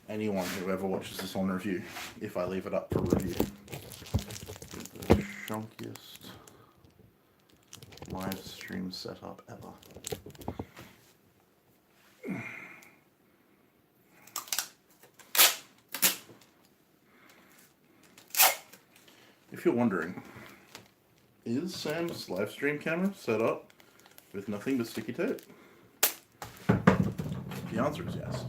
anyone who ever watches this on review if I leave it up for review. The shonkiest live stream setup ever. If you're wondering, is Sam's live stream camera set up with nothing but sticky tape? The answer is yes.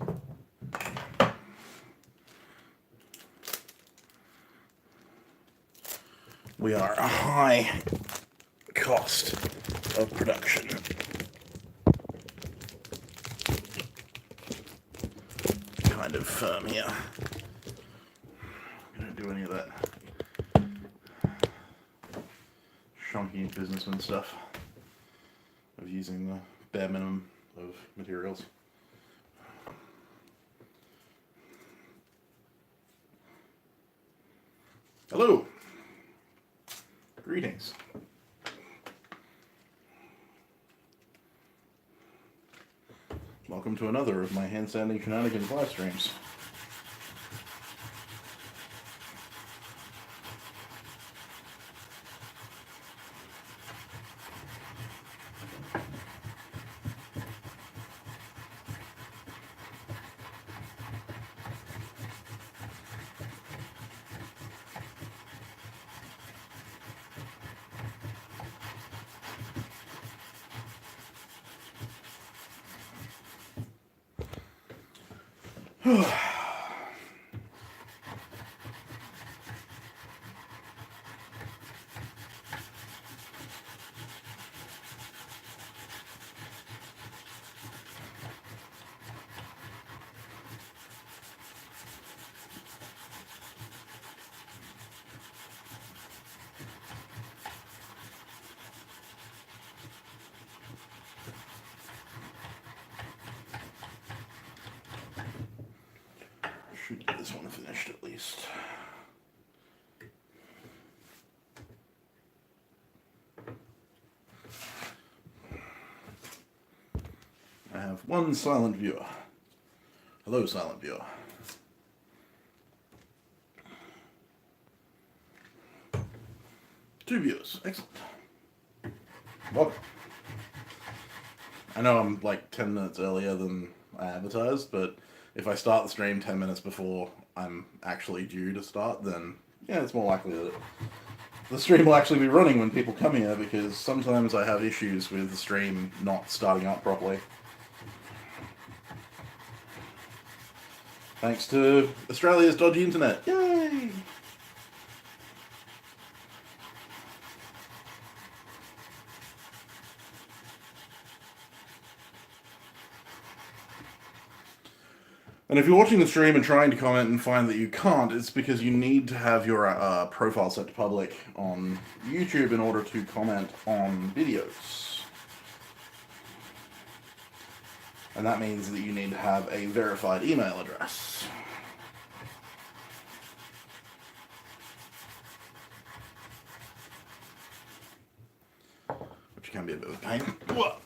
We are a high cost of production kind of firm here. We don't do any of that shonky businessman stuff of using the bare minimum of materials. Hello! Greetings. Welcome to another of my Handsanding Shenanigans live streams. Should get this one finished at least. I have one silent viewer. Hello, silent viewer. Two viewers. Excellent. Welcome. I know I'm like 10 minutes earlier than I advertised, but if I start the stream 10 minutes before I'm actually due to start, then yeah, it's more likely that the stream will actually be running when people come here, because sometimes I have issues with the stream not starting up properly. Thanks to Australia's dodgy internet. Yay! And if you're watching the stream and trying to comment and find that you can't, it's because you need to have your profile set to public on YouTube in order to comment on videos. And that means that you need to have a verified email address. Which can be a bit of a pain. What?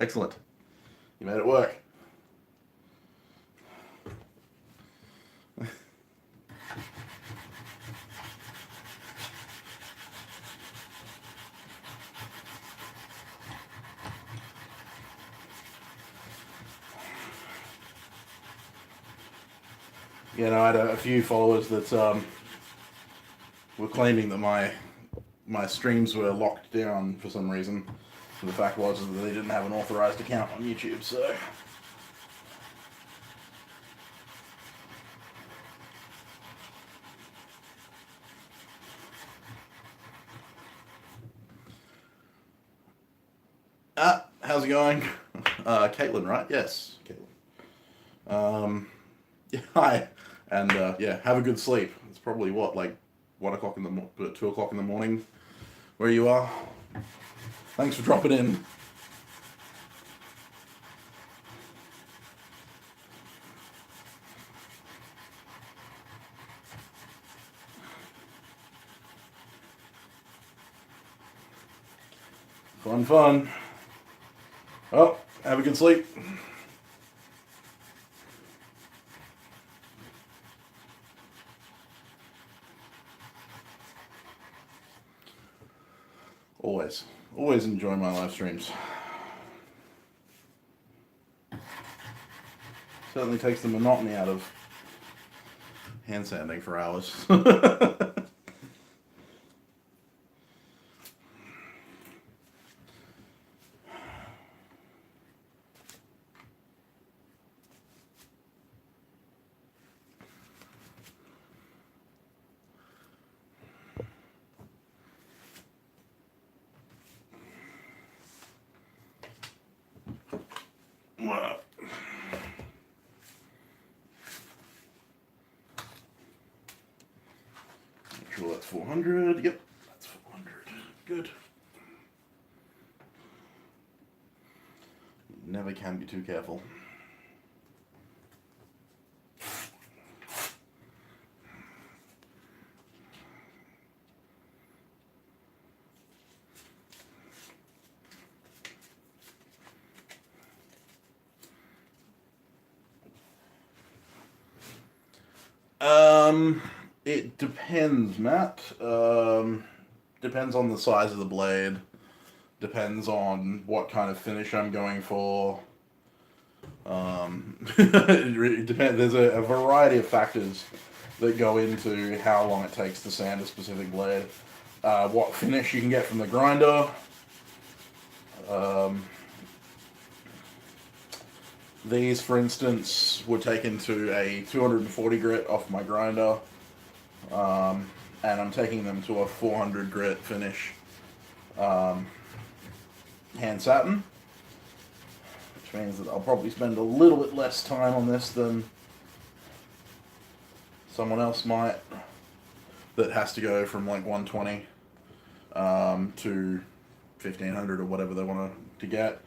Excellent. You made it work. You know, I had a few followers that were claiming that my streams were locked down for some reason. And the fact was that they didn't have an authorized account on YouTube, so... How's it going? Caitlin, right? Yes, Caitlin. Yeah, hi. And, yeah, have a good sleep. It's probably, what, like 1 o'clock in the 2 o'clock in the morning where you are? Thanks for dropping in. Fun, fun. Well, have a good sleep. Always. Always enjoy my live streams. Certainly takes the monotony out of hand sanding for hours. Make sure that's 400. Yep, that's 400. Good. Never can be too careful. It depends, Matt. Depends on the size of the blade. Depends on what kind of finish I'm going for. It depends. There's a variety of factors that go into how long it takes to sand a specific blade. What finish you can get from the grinder. These, for instance, were taken to a 240 grit off my grinder, and I'm taking them to a 400 grit finish hand satin, which means that I'll probably spend a little bit less time on this than someone else might that has to go from like 120 to 1500 or whatever they want to get.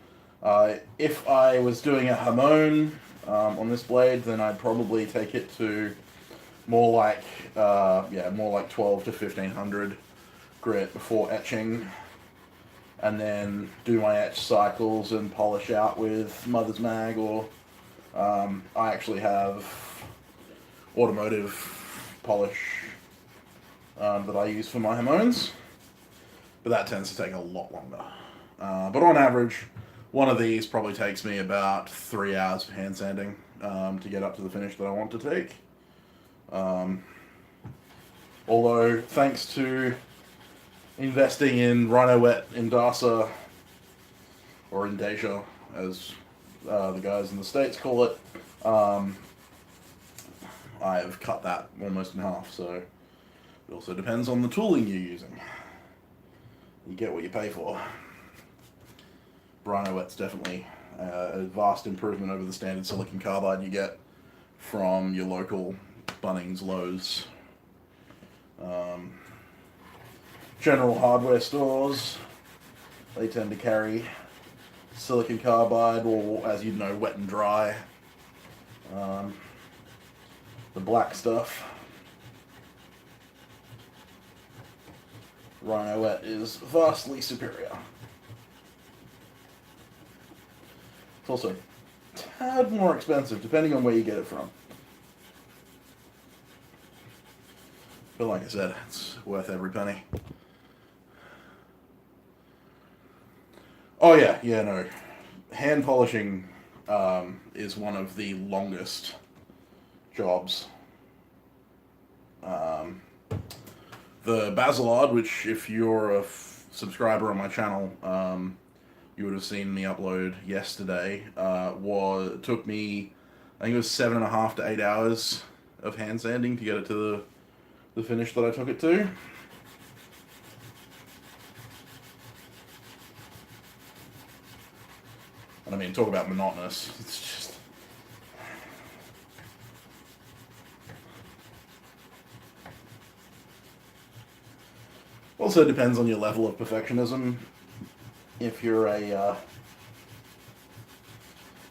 If I was doing a hamon on this blade, then I'd probably take it to more like 12 to 1500 grit before etching, and then do my etch cycles and polish out with Mother's Mag, or I actually have automotive polish that I use for my hamons, but that tends to take a lot longer. But on average, one of these probably takes me about 3 hours of hand sanding to get up to the finish that I want to take. Although, thanks to investing in Rhino Wet in Dasa, or in Deja, as the guys in the States call it, I've cut that almost in half. So it also depends on the tooling you're using. You get what you pay for. Rhino Wet's definitely a vast improvement over the standard silicon carbide you get from your local Bunnings, Lowe's, general hardware stores. They tend to carry silicon carbide, or as you know, wet and dry, the black stuff. Rhino Wet is vastly superior. It's also a tad more expensive, depending on where you get it from. But like I said, it's worth every penny. Oh yeah, no. Hand polishing is one of the longest jobs. The Basilard, which if you're a subscriber on my channel, you would have seen me upload yesterday, took me, I think it was 7.5 to 8 hours of hand sanding to get it to the finish that I took it to. And I mean, talk about monotonous. It's just... Also depends on your level of perfectionism. If you're if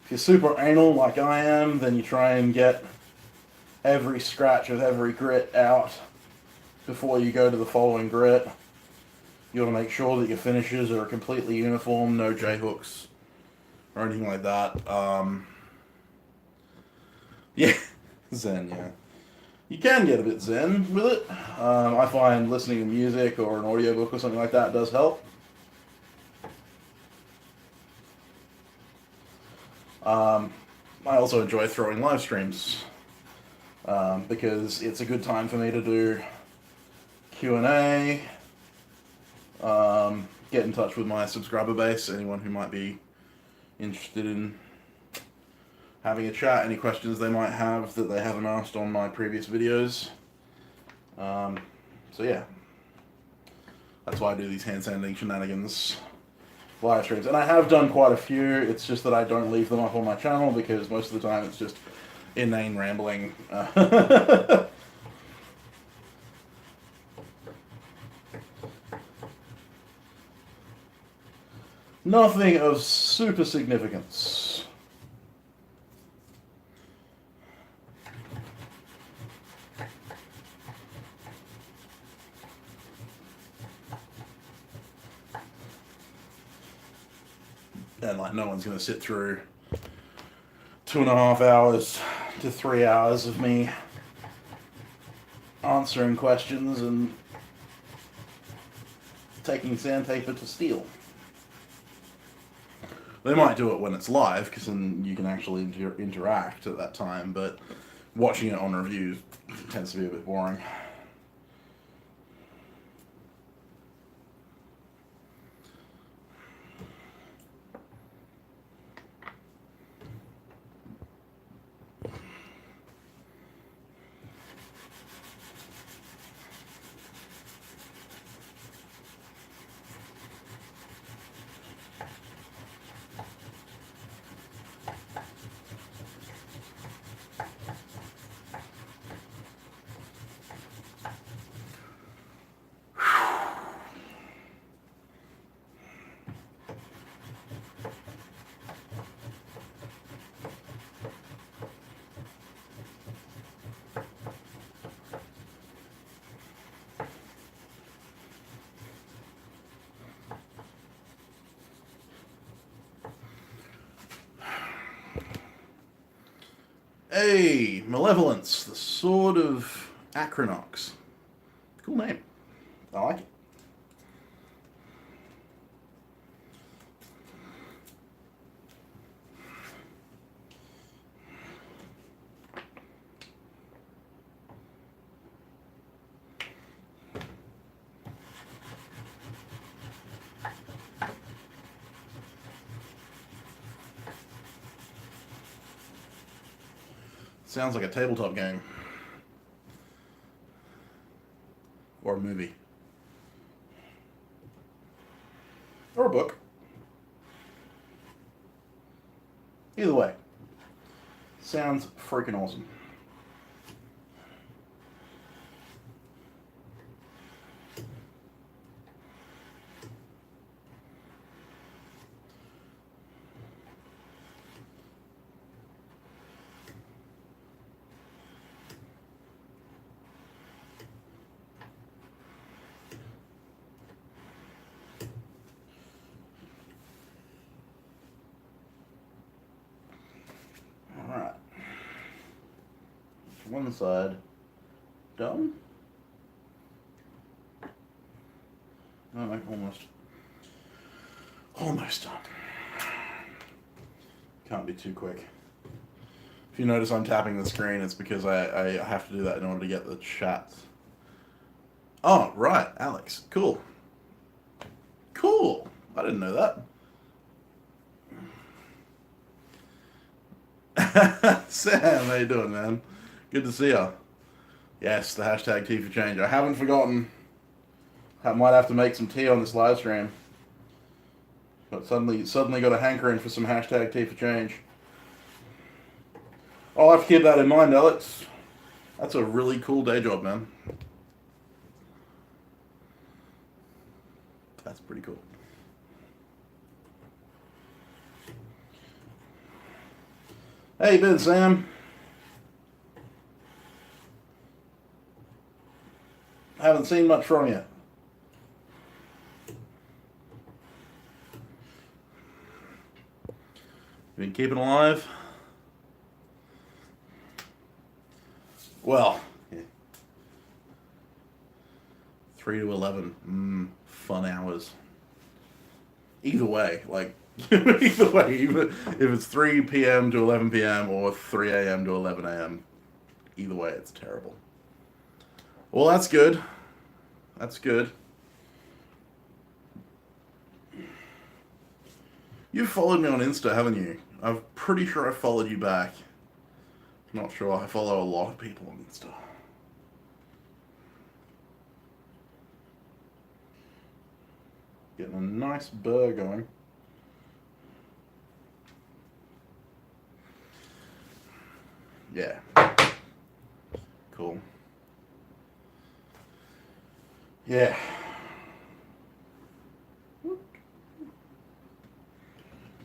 you're super anal like I am, then you try and get every scratch of every grit out before you go to the following grit. You want to make sure that your finishes are completely uniform, no J-hooks or anything like that. Yeah, zen, yeah. You can get a bit zen with it. I find listening to music or an audiobook or something like that does help. I also enjoy throwing live streams because it's a good time for me to do Q&A, get in touch with my subscriber base, anyone who might be interested in having a chat, any questions they might have that they haven't asked on my previous videos. So yeah, that's why I do these Handsanding Shenanigans live streams. And I have done quite a few, it's just that I don't leave them up on my channel because most of the time it's just inane rambling. Nothing of super significance. And like no one's going to sit through 2.5 hours to 3 hours of me answering questions and taking sandpaper to steel. They might do it when it's live, because then you can actually interact at that time, but watching it on reviews tends to be a bit boring. Hey, Malevolence, the Sword of Acronox. Cool name. I like it. Sounds like a tabletop game. Or a movie. Or a book. Either way. Sounds freaking awesome. Alright. One side done. Oh, like almost done. Can't be too quick. If you notice I'm tapping the screen, it's because I have to do that in order to get the chat. Oh, right, Alex. Cool. Cool. I didn't know that. Sam, how you doing, man? Good to see ya. Yes, the hashtag Tea for Change. I haven't forgotten. I might have to make some tea on this live stream. But suddenly got a hankering for some hashtag Tea for Change. I'll have to keep that in mind, Alex. That's a really cool day job, man. That's pretty cool. Hey, Ben, Sam. Haven't seen much from you. Been keeping alive? Well, yeah. 3 to 11. Fun hours. Either way, like, either way, even if it's 3 p.m. to 11 p.m. or 3 a.m. to 11 a.m., either way, it's terrible. Well, that's good. That's good. You've followed me on Insta, haven't you? I'm pretty sure I followed you back. Not sure. I follow a lot of people on Insta. Getting a nice burr going. Yeah. Cool. Yeah.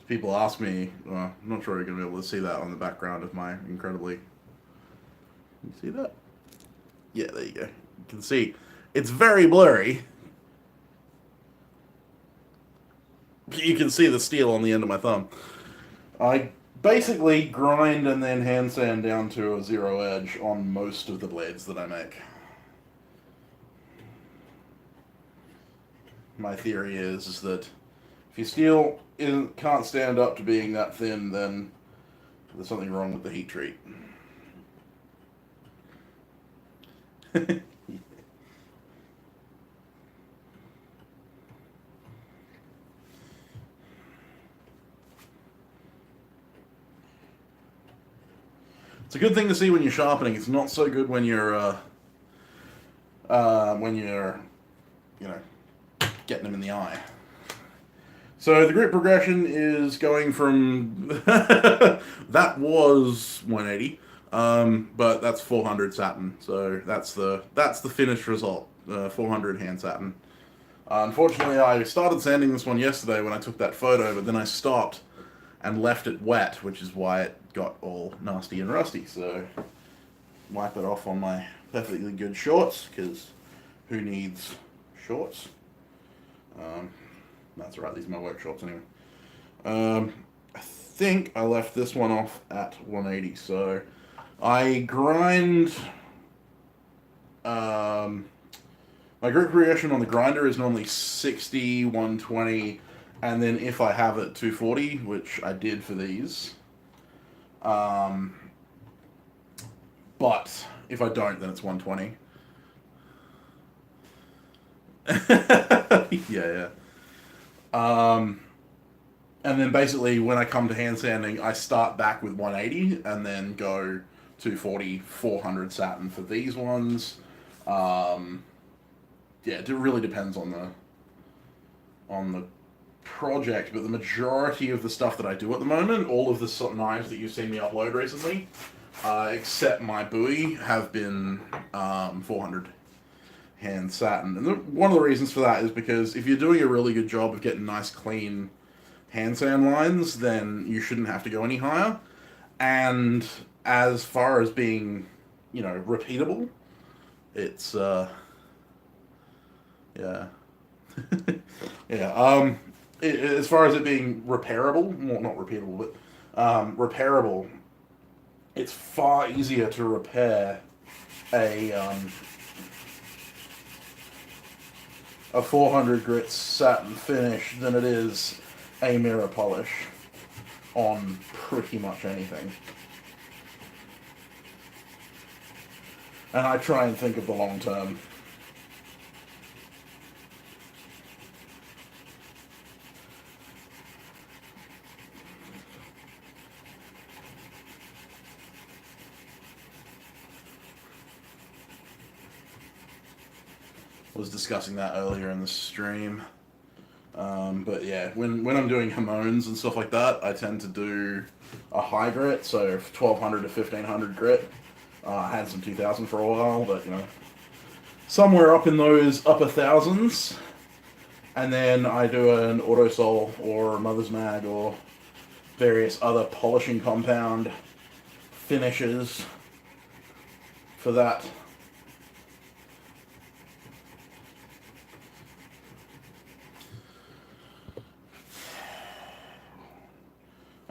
People ask me, I'm not sure you're going to be able to see that on the background of my incredibly... Can you see that? Yeah, there you go. You can see. It's very blurry. You can see the steel on the end of my thumb. I basically grind and then hand sand down to a 0 edge on most of the blades that I make. My theory is that if your steel can't stand up to being that thin, then there's something wrong with the heat treat. It's a good thing to see when you're sharpening. It's not so good when you're, you know, getting them in the eye. So the grit progression is going from that was 180, but that's 400 satin. So that's the finished result. 400 hand satin. Unfortunately, I started sanding this one yesterday when I took that photo, but then I stopped and left it wet, which is why it got all nasty and rusty. So wipe it off on my perfectly good shorts, because who needs shorts? That's right, these are my work shorts anyway. I think I left this one off at 180, so I grind... my grit progression on the grinder is normally 60, 120, and then if I have it 240, which I did for these. But if I don't, then it's 120. Yeah. And then basically when I come to hand sanding, I start back with 180 and then go 240, 400 satin for these ones. Yeah, it really depends on the project, but the majority of the stuff that I do at the moment, all of the knives that you've seen me upload recently, except my buoy, have been 400 hand satin. And one of the reasons for that is because if you're doing a really good job of getting nice, clean hand sand lines, then you shouldn't have to go any higher. And as far as being, repeatable, it's, yeah. Yeah, as far as it being repairable, well, not repeatable, but repairable, it's far easier to repair a 400 grit satin finish than it is a mirror polish on pretty much anything. And I try and think of the long term. Was discussing that earlier in the stream. But yeah, when I'm doing Hamones and stuff like that, I tend to do a high grit, so 1200 to 1500 grit. I had some 2000 for a while, but somewhere up in those upper thousands. And then I do an Autosol or Mother's Mag or various other polishing compound finishes for that.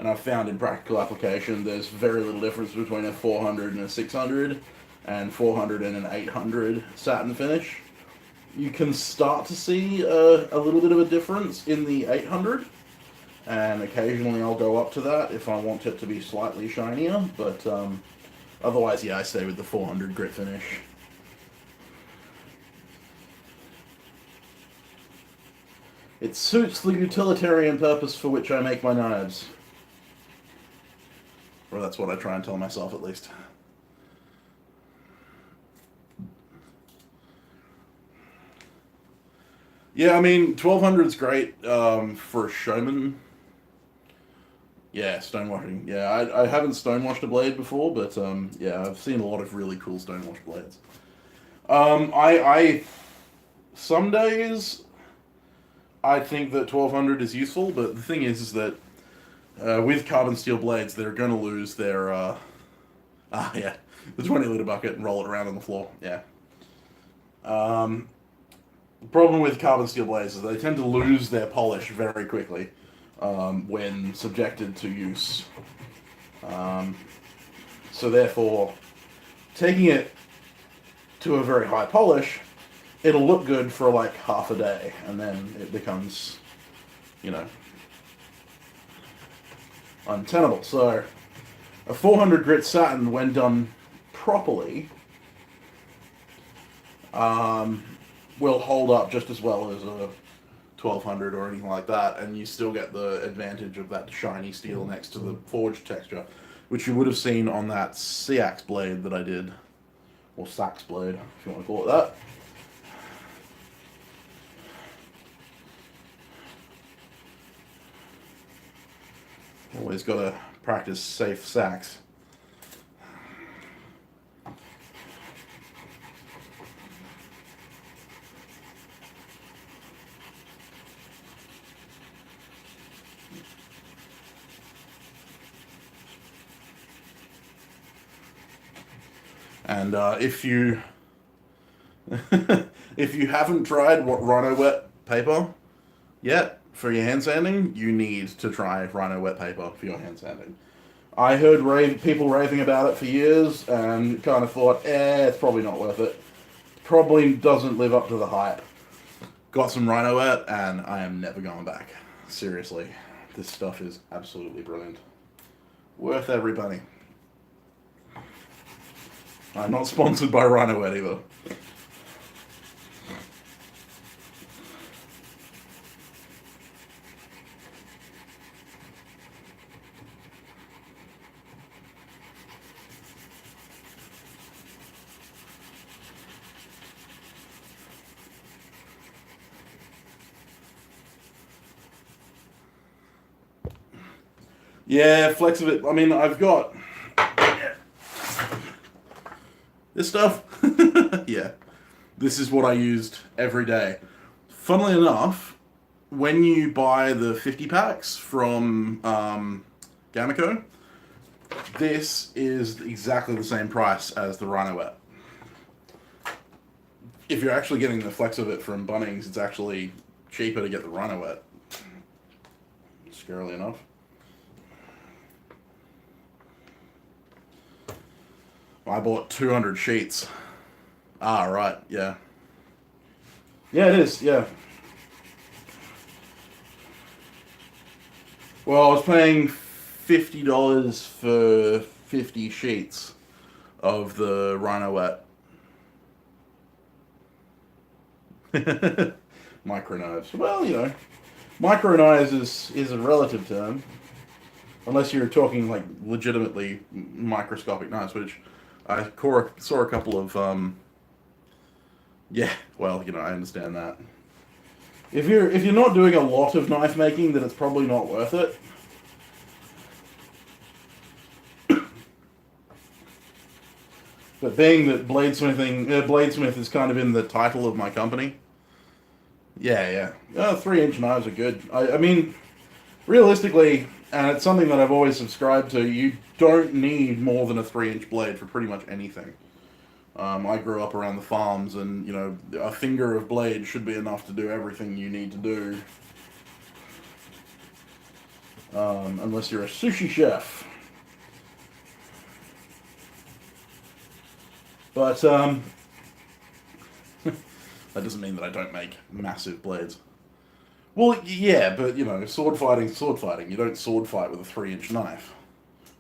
And I've found in practical application there's very little difference between a 400 and a 600 and 400 and an 800 satin finish. You can start to see a little bit of a difference in the 800, and occasionally I'll go up to that if I want it to be slightly shinier, but otherwise, yeah, I stay with the 400 grit finish. It suits the utilitarian purpose for which I make my knives. Or that's what I try and tell myself, at least. Yeah, I mean, 1200 is great for a showman. Yeah, stonewashing. Yeah, I haven't stonewashed a blade before, but yeah, I've seen a lot of really cool stonewashed blades. I some days I think that 1200 is useful, but the thing is that with carbon steel blades, they're going to lose their yeah, the 20-liter bucket and roll it around on the floor. Yeah. The problem with carbon steel blades is they tend to lose their polish very quickly when subjected to use. So therefore, taking it to a very high polish, it'll look good for like half a day, and then it becomes, you know, untenable. So a 400 grit satin, when done properly, will hold up just as well as a 1200 or anything like that, and you still get the advantage of that shiny steel next to the forged texture, which you would have seen on that Seax blade that I did, or Sax blade, if you want to call it that. Always got to practice safe sax. And if you if you haven't tried what Rhino Wet paper yet for your hand sanding, you need to try Rhino Wet paper for your hand sanding. I heard people raving about it for years and kind of thought, it's probably not worth it. Probably doesn't live up to the hype. Got some Rhino Wet and I am never going back. Seriously, this stuff is absolutely brilliant. Worth every penny. I'm not sponsored by Rhino Wet either. Yeah, Flexivit. I mean, I've got this stuff. Yeah, this is what I used every day. Funnily enough, when you buy the 50 packs from Gamaco, this is exactly the same price as the Rhino Wet. If you're actually getting the Flexivit from Bunnings, it's actually cheaper to get the Rhino Wet. Scarily enough. I bought 200 sheets. Ah, right, yeah. Yeah, it is, yeah. Well, I was paying $50 for 50 sheets of the Rhino Wet. Micro knives. Well, you know, micro knives is a relative term. Unless you're talking, like, legitimately microscopic knives, which I saw a couple of, yeah, well, you know, I understand that. If you're not doing a lot of knife making, then it's probably not worth it. But being that bladesmith is kind of in the title of my company, yeah. 3-inch knives are good. I mean, realistically, and it's something that I've always subscribed to, you don't need more than a 3-inch blade for pretty much anything. I grew up around the farms, and, you know, a finger of blade should be enough to do everything you need to do. unless you're a sushi chef. But that doesn't mean that I don't make massive blades. Well, yeah, but you know, sword fighting, sword fighting. You don't sword fight with a 3-inch knife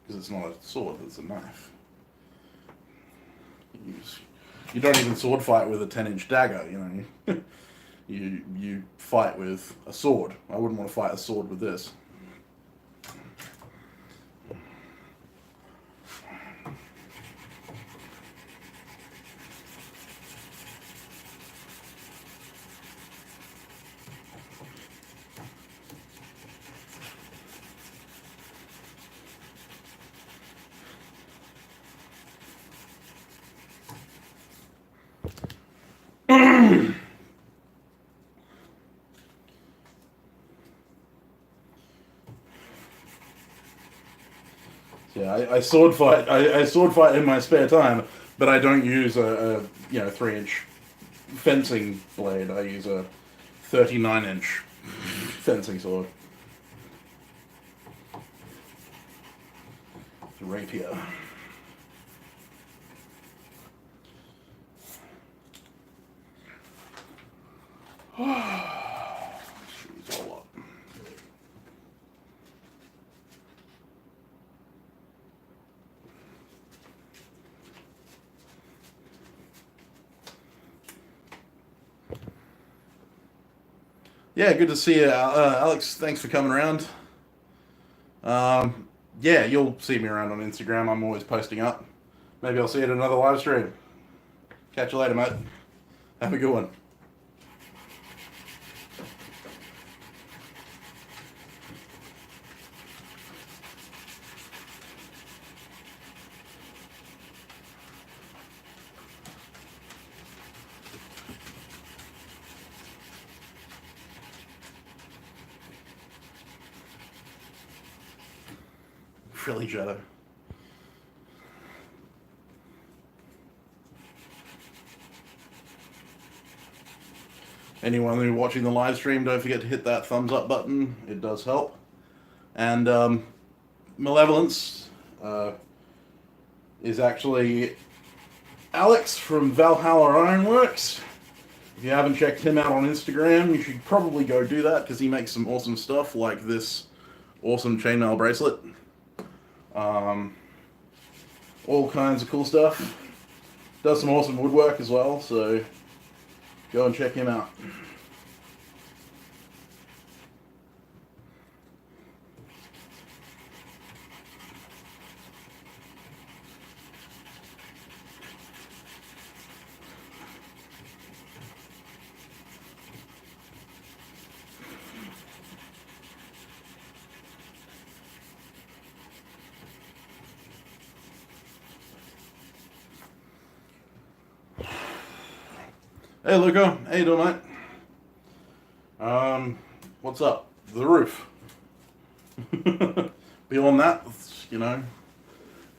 because it's not a sword; it's a knife. You don't even sword fight with a 10-inch dagger. You know, you fight with a sword. I wouldn't want to fight a sword with this. Yeah, I sword fight. I sword fight in my spare time, but I don't use a 3-inch fencing blade. I use a 39-inch fencing sword. Rapier. Shoes all up. Yeah, good to see you, Alex. Thanks for coming around. Yeah, you'll see me around on Instagram. I'm always posting up. Maybe I'll see you at another live stream. Catch you later, mate. Have a good one. Frilly Shadow. Anyone who's watching the live stream, don't forget to hit that thumbs up button. It does help. And Malevolence is actually Alex from Valhalla Ironworks. If you haven't checked him out on Instagram, you should probably go do that because he makes some awesome stuff like this awesome chainmail bracelet. All kinds of cool stuff. Does some awesome woodwork as well, so go and check him out. Hey Luca, how you doing, mate? What's up? The roof. Beyond that, you know,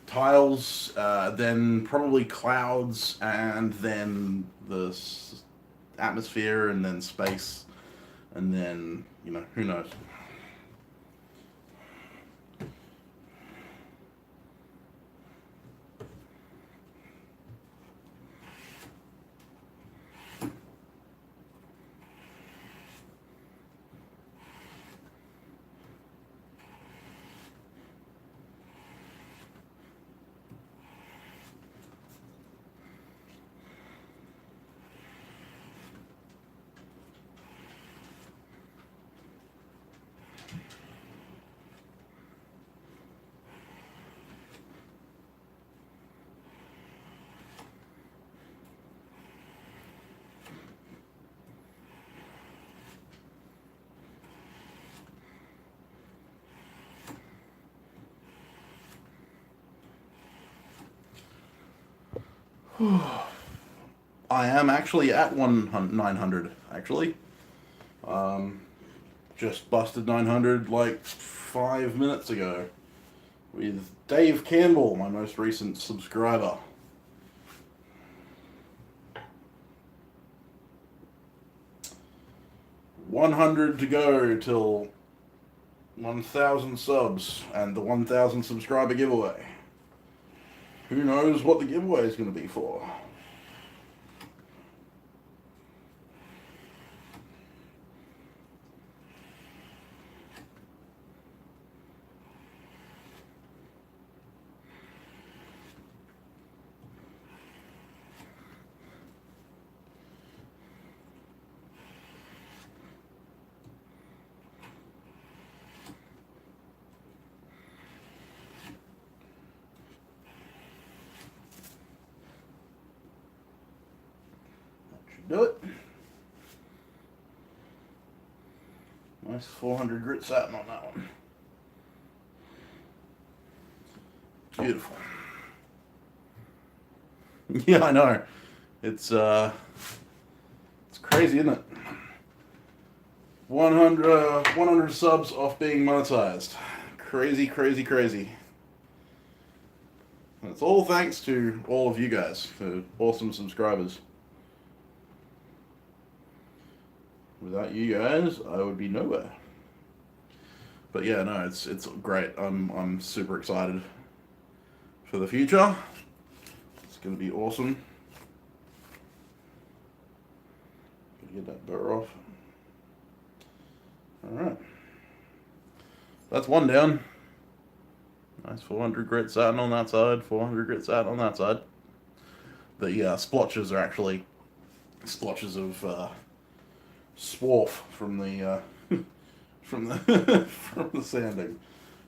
tiles, then probably clouds, and then the atmosphere, and then space, and then, you know, who knows? I am actually at 900, actually. Just busted 900 like 5 minutes ago with Dave Campbell, my most recent subscriber. $100 to go till 1,000 subs and the 1,000 subscriber giveaway. Who knows what the giveaway is going to be for? Do it. Nice 400 grit satin on that one. Beautiful. Yeah, I know. It's crazy, isn't it? 100 subs off being monetized. Crazy, crazy, crazy. And it's all thanks to all of you guys, for awesome subscribers. Without you guys, I would be nowhere. But yeah, no, it's great. I'm super excited for the future. It's gonna be awesome. Gotta get that burr off. Alright. That's one down. Nice 400 grit satin on that side, 400 grit satin on that side. The splotches are actually splotches of swarf from the from the sanding.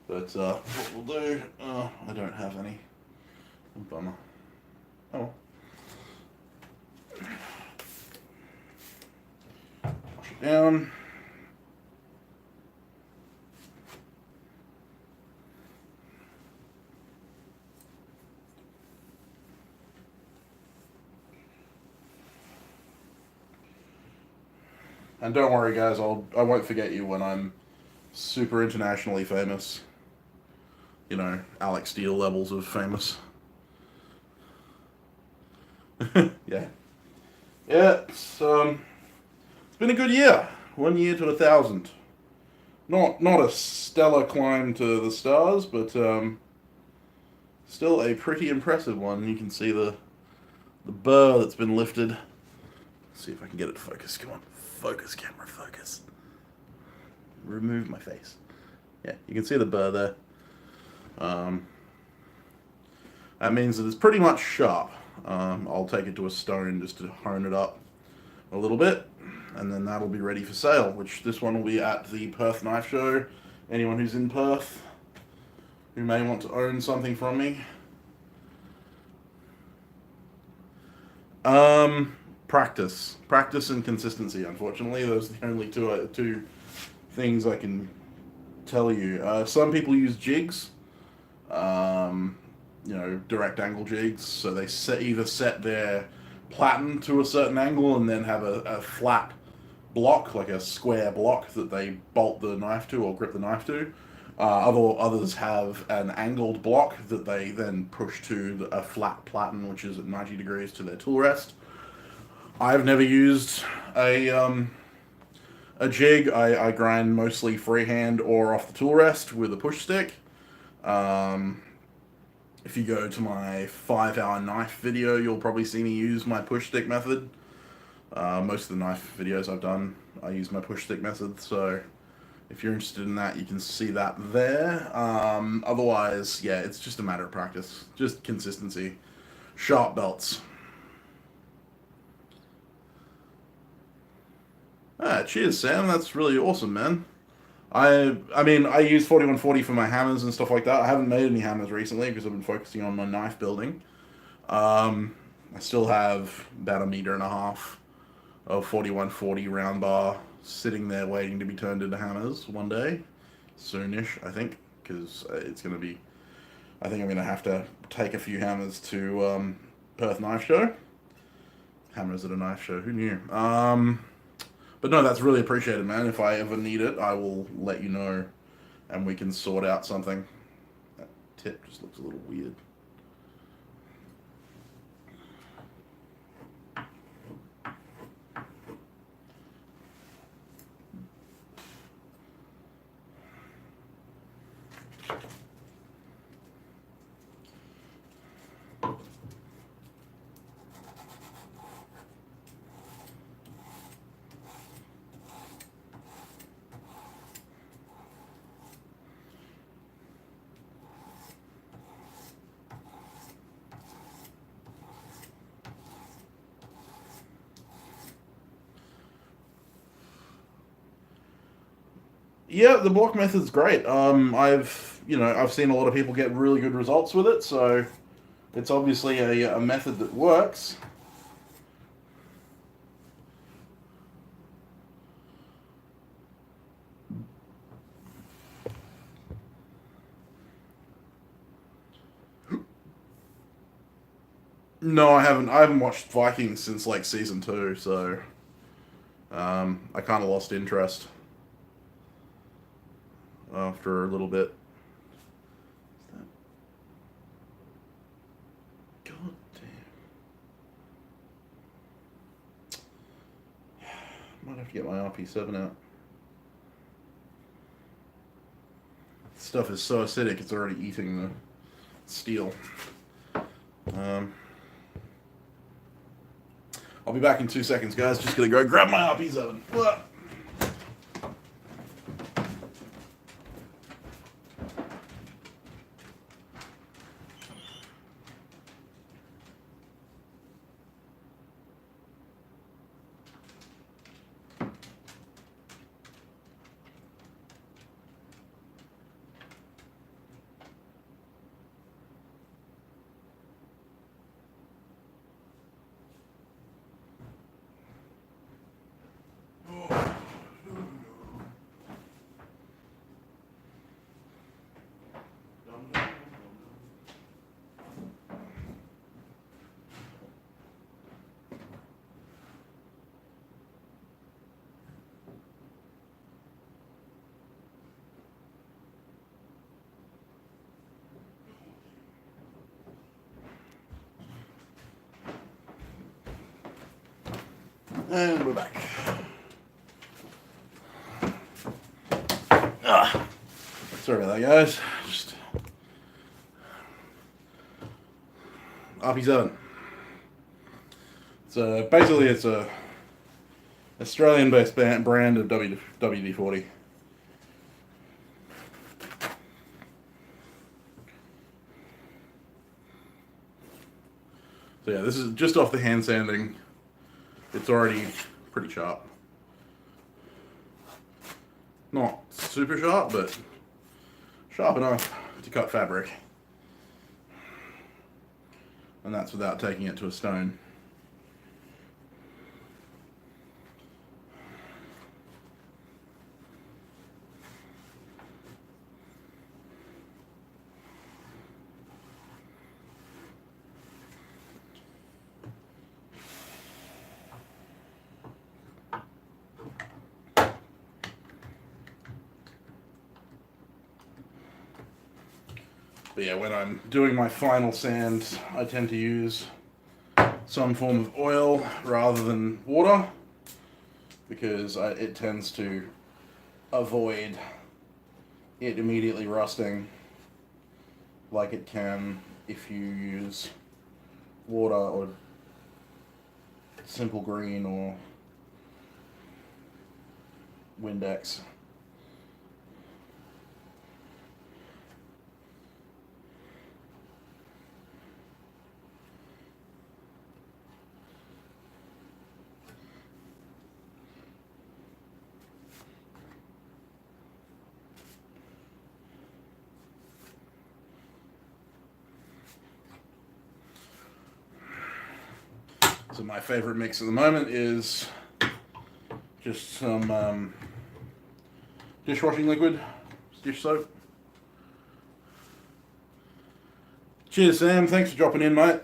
But what we'll do, I don't have any. Bummer. Oh. Wash it down. And don't worry, guys, I won't forget you when I'm super internationally famous. You know, Alex Steele levels of famous. Yeah. Yeah, it's been a good year. 1 year to 1,000. Not a stellar climb to the stars, but still a pretty impressive one. You can see the burr that's been lifted. Let's see if I can get it to focus. Come on. Focus, camera, focus. Remove my face. Yeah, you can see the burr there. That means that it's pretty much sharp. I'll take it to a stone just to hone it up a little bit, and then that'll be ready for sale, which this one will be at the Perth Knife Show. Anyone who's in Perth who may want to own something from me. Practice and consistency. Unfortunately, those are the only two things I can tell you. Some people use jigs, direct angle jigs. So they either set their platen to a certain angle and then have a flat block, like a square block that they bolt the knife to or grip the knife to. Others have an angled block that they then push to a flat platen, which is at 90 degrees to their tool rest. I've never used a jig. I grind mostly freehand or off the tool rest with a push stick. If you go to my 5-hour knife video, you'll probably see me use my push stick method. Most of the knife videos I've done, I use my push stick method, so if you're interested in that, you can see that there. Otherwise, yeah, it's just a matter of practice. Just consistency. Sharp belts. Cheers, Sam. That's really awesome, man. I mean, I use 4140 for my hammers and stuff like that. I haven't made any hammers recently because I've been focusing on my knife building. I still have about 1.5 meters of 4140 round bar sitting there waiting to be turned into hammers one day. Soonish, I think, because it's going to be... I think I'm going to have to take a few hammers to Perth Knife Show. Hammers at a knife show, who knew? But no, that's really appreciated, man. If I ever need it, I will let you know, and we can sort out something. That tip just looks a little weird. Yeah, the block method's great. I've seen a lot of people get really good results with it, so it's obviously a method that works. No, I haven't. I haven't watched Vikings since like season 2, so I kind of lost interest after a little bit. God damn! Might have to get my RP7 out. This stuff is so acidic; it's already eating the steel. Um, I'll be back in 2 seconds, guys. Just gonna go grab my RP7. And we're back. Sorry about that, guys. Just RP7. So basically, it's a Australian-based brand of WD-40. So yeah, this is just off the hand sanding. It's already pretty sharp. Not super sharp, but sharp enough to cut fabric. And that's without taking it to a stone. But yeah, when I'm doing my final sand, I tend to use some form of oil rather than water because it tends to avoid it immediately rusting like it can if you use water or simple green or Windex. So my favorite mix at the moment is just some dishwashing liquid, dish soap. Cheers, Sam. Thanks for dropping in, mate.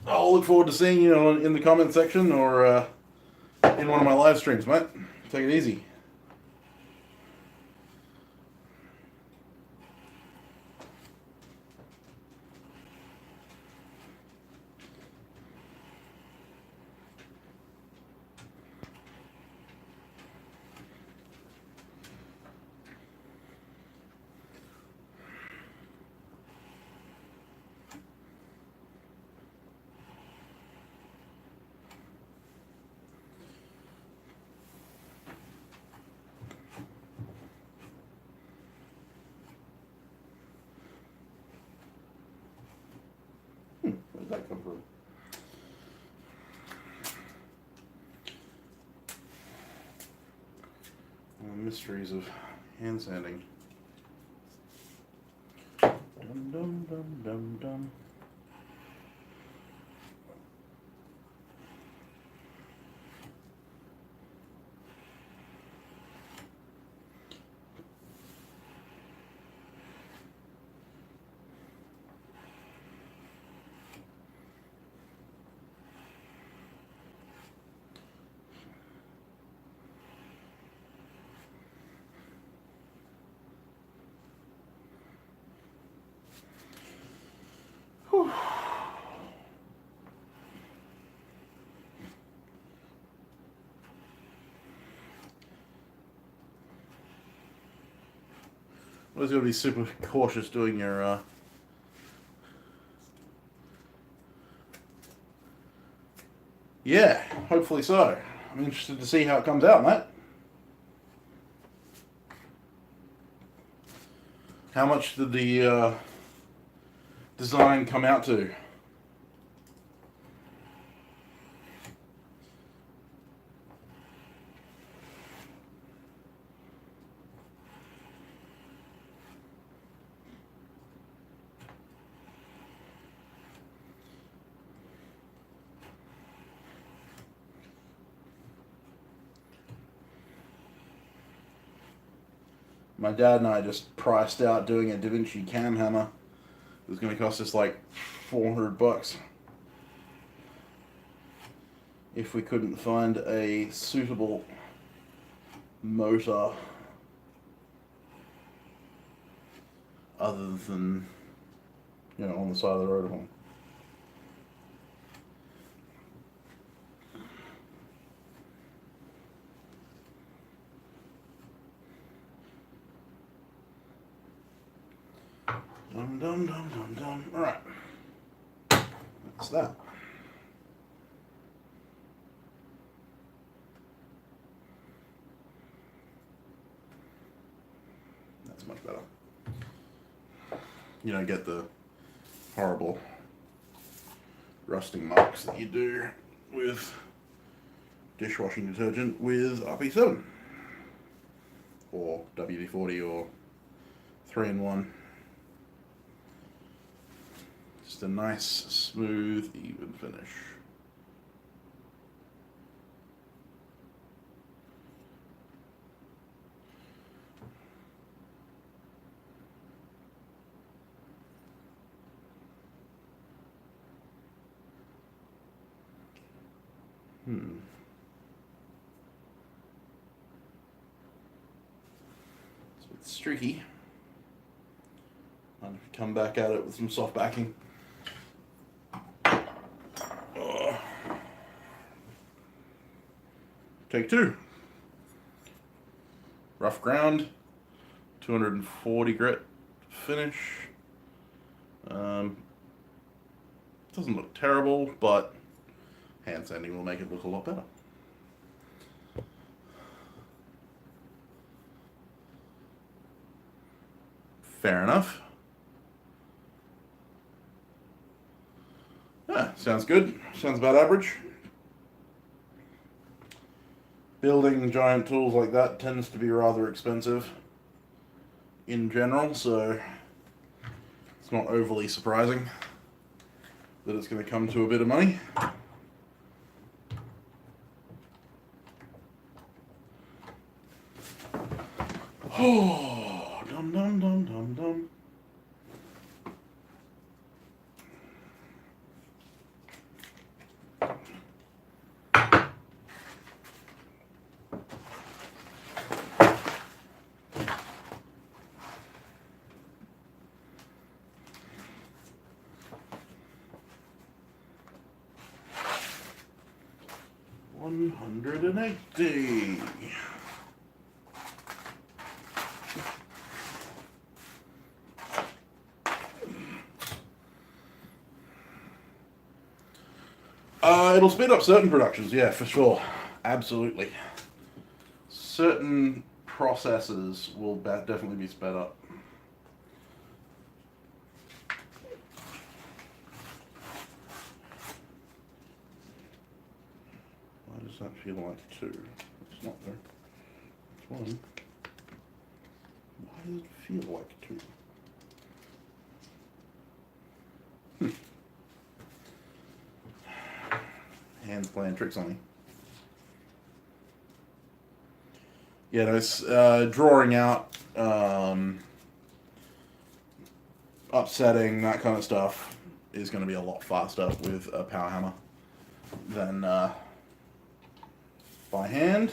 I'll look forward to seeing you in the comment section or in one of my live streams, mate. Take it easy. mysteries of hand sanding. Dum dum dum dum dum. Whew. Always got to be super cautious doing your yeah, hopefully so. I'm interested to see how it comes out, mate. How much did the design come out to? My dad and I just priced out doing a Da Vinci cam hammer. It was going to cost us like $400 if we couldn't find a suitable motor other than, you know, on the side of the road at home. Dum dum dum dum dum. Alright. That's that. That's much better. You don't get the horrible rusting marks that you do with dishwashing detergent with RP7 or WD-40 or 3-in-1. Just a nice, smooth, even finish. It's a bit streaky. I'll come back at it with some soft backing. Take two. Rough ground, 240 grit finish. Doesn't look terrible, but hand sanding will make it look a lot better. Fair enough. Yeah, sounds good. Sounds about average. Building giant tools like that tends to be rather expensive in general, so it's not overly surprising that it's going to come to a bit of money. Oh, dum dum dum dum dum. $180. It'll speed up certain productions, yeah, for sure. Absolutely. Certain processes will definitely be sped up. Why does that feel like two? It's not there. It's one. does it feel like two? Hands playing tricks on me. Yeah, no, it's drawing out, upsetting, that kind of stuff is going to be a lot faster with a power hammer than by hand.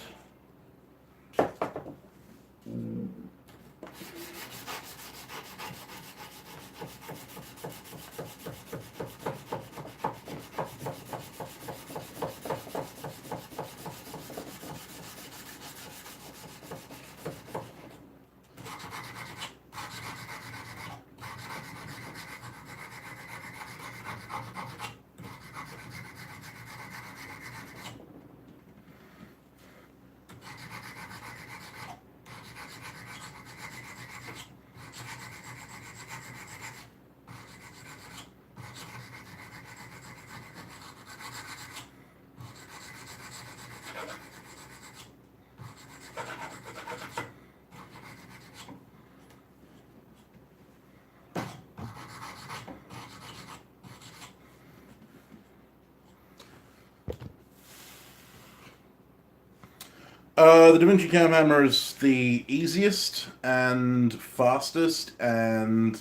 The Da Vinci Cam Hammer is the easiest and fastest and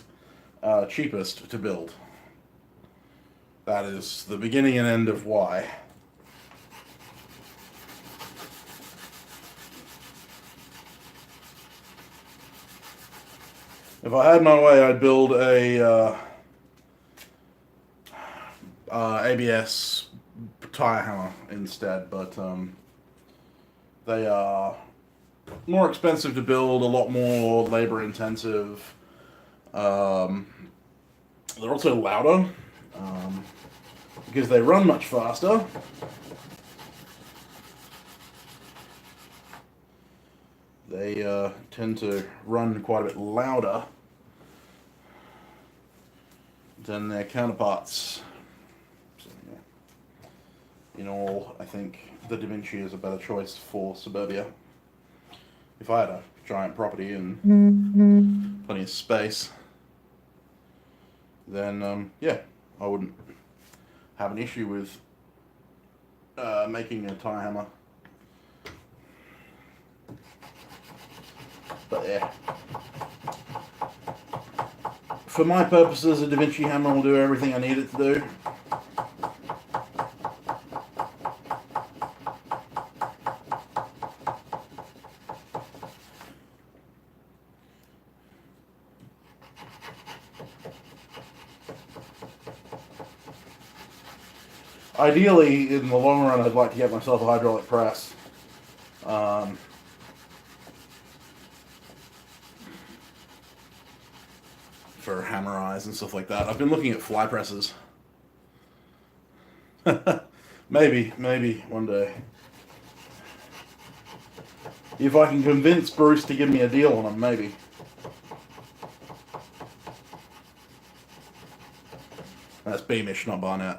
cheapest to build. That is the beginning and end of why. If I had my way, I'd build a ABS tire hammer instead, but they are more expensive to build, a lot more labor intensive. They're also louder because they run much faster. They tend to run quite a bit louder than their counterparts. So, yeah. In all, I think the Da Vinci is a better choice for suburbia. If I had a giant property and plenty of space, then yeah, I wouldn't have an issue with making a tire hammer. But yeah, for my purposes, a Da Vinci hammer will do everything I need it to do. Ideally, in the long run, I'd like to get myself a hydraulic press. For hammer eyes and stuff like that. I've been looking at fly presses. maybe one day. If I can convince Bruce to give me a deal on them, maybe. That's Beamish, not Barnett.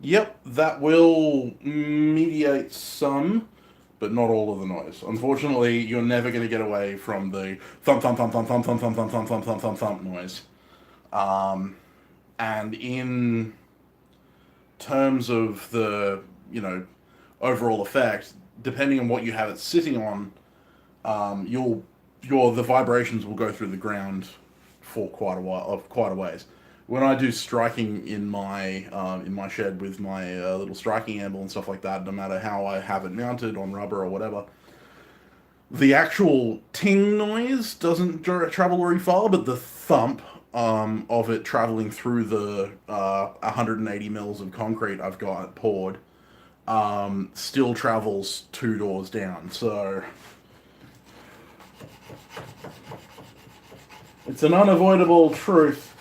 Yep, that will mediate some, but not all of the noise. Unfortunately, you're never going to get away from the thump thump thump thump thump thump thump thump thump thump thump thump thump noise. Um, and in terms of the overall effect, depending on what you have it sitting on, you'll your the vibrations will go through the ground for quite a while, of quite a ways. When I do striking in my shed with my little striking amble and stuff like that, no matter how I have it mounted on rubber or whatever, the actual ting noise doesn't travel very far, but the thump of it traveling through the 180 mils of concrete I've got poured still travels 2 doors down. So it's an unavoidable truth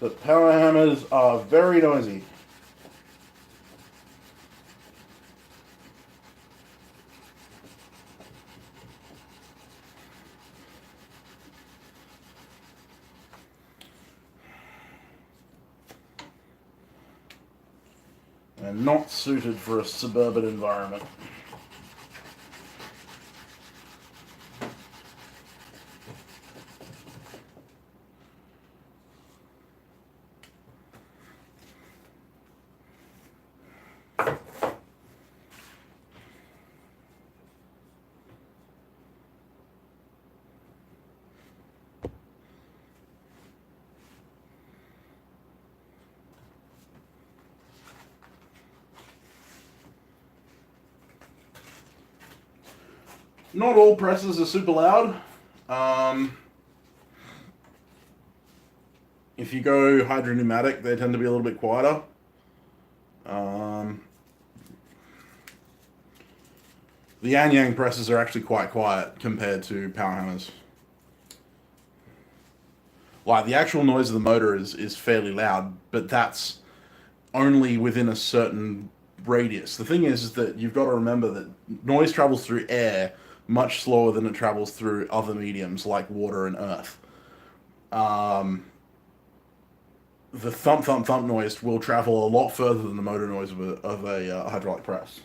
that power hammers are very noisy. And not suited for a suburban environment. Not all presses are super loud. If you go hydropneumatic, they tend to be a little bit quieter. The Anyang presses are actually quite quiet compared to power hammers. Like, the actual noise of the motor is fairly loud, but that's only within a certain radius. The thing is that you've got to remember that noise travels through air much slower than it travels through other mediums like water and earth. The thump thump thump noise will travel a lot further than the motor noise of a hydraulic press.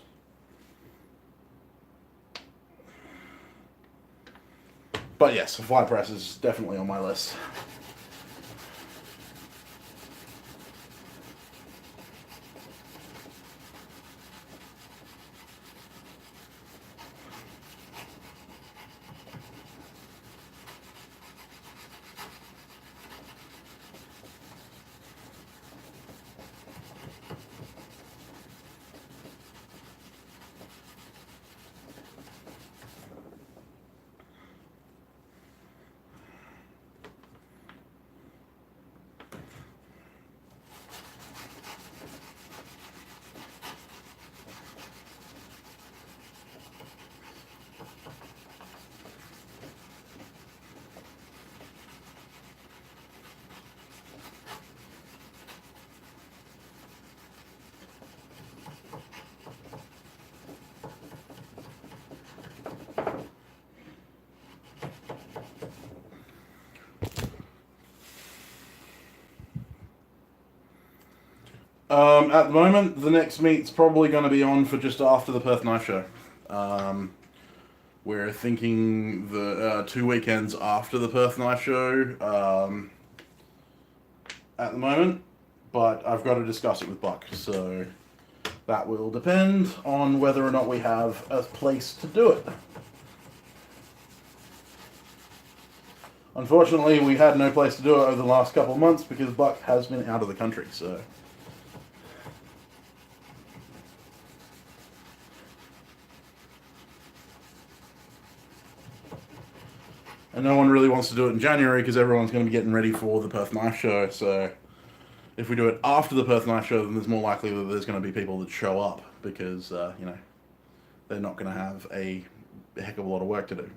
But yes, a fly press is definitely on my list. At the moment, the next meet's probably going to be on for just after the Perth Knife Show. We're thinking the 2 weekends after the Perth Knife Show at the moment, but I've got to discuss it with Buck, so that will depend on whether or not we have a place to do it. Unfortunately, we had no place to do it over the last couple of months because Buck has been out of the country, so... And no one really wants to do it in January because everyone's going to be getting ready for the Perth Knife Show. So if we do it after the Perth Knife Show, then there's more likely that there's going to be people that show up because, they're not going to have a heck of a lot of work to do.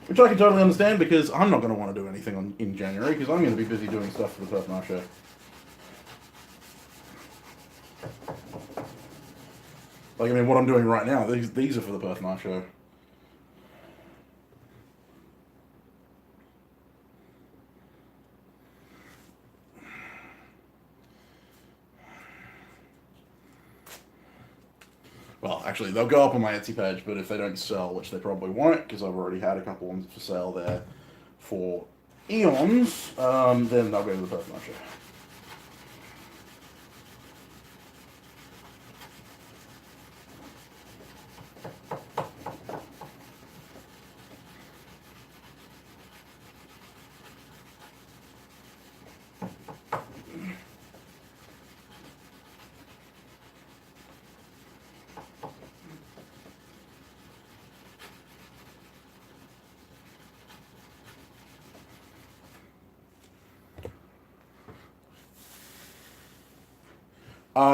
Which I can totally understand because I'm not going to want to do anything in January because I'm going to be busy doing stuff for the Perth Knife Show. Like, I mean, what I'm doing right now, these are for the Perth Knife Show. Well, actually, they'll go up on my Etsy page, but if they don't sell, which they probably won't, because I've already had a couple ones for sale there for eons, then they'll go to the Perth Knife Show.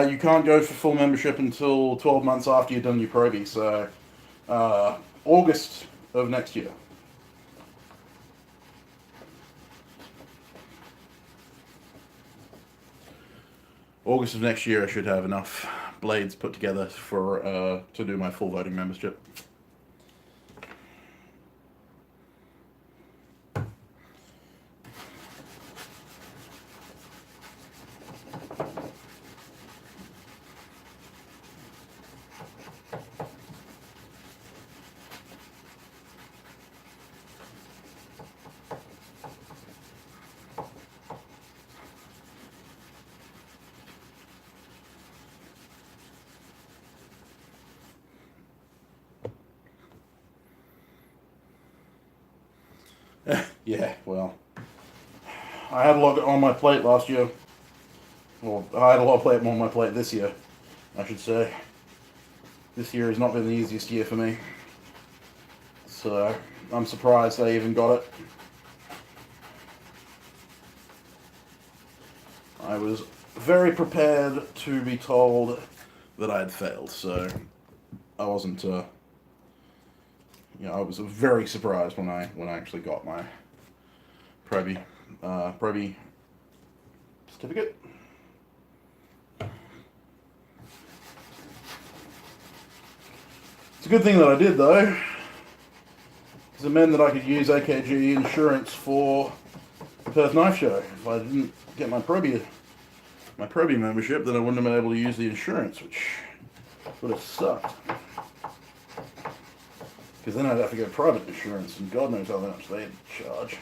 You can't go for full membership until 12 months after you've done your probie, so August of next year. August of next year, I should have enough blades put together for to do my full voting membership. Yeah, well, I had a lot on my plate last year. Well, I had a lot on my plate this year, I should say. This year has not been the easiest year for me. So, I'm surprised I even got it. I was very prepared to be told that I had failed, so I wasn't, I was very surprised when I actually got my probie certificate. It's a good thing that I did, though, because it meant that I could use AKG insurance for the Perth Knife Show. If I didn't get my probie membership, then I wouldn't have been able to use the insurance, which would have sucked. Because then I'd have to go private insurance, and God knows how much they'd charge.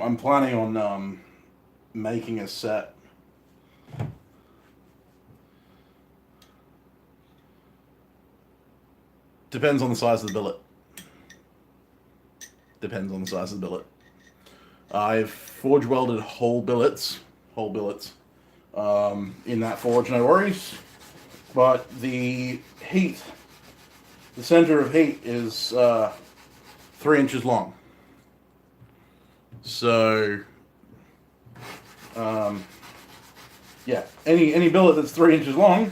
I'm planning on making a set. Depends on the size of the billet. Depends on the size of the billet. I've forge welded whole billets, in that forge, no worries. But the heat, the center of heat is 3 inches long. So, yeah, any billet that's 3 inches long,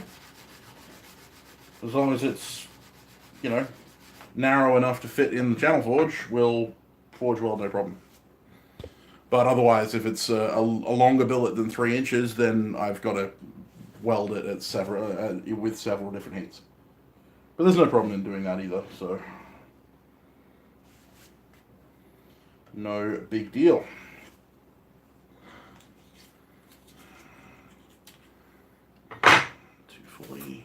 as long as it's, narrow enough to fit in the channel forge, will forge weld no problem. But otherwise, if it's a longer billet than 3 inches, then I've got to weld it at with several different heats. But there's no problem in doing that either, so no big deal. $240.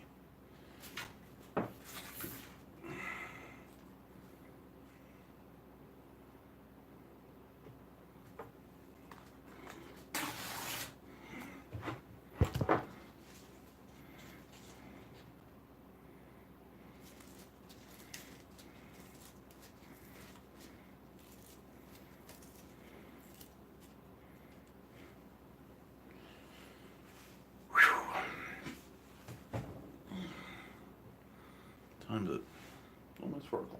Time's it. Almost 4 o'clock.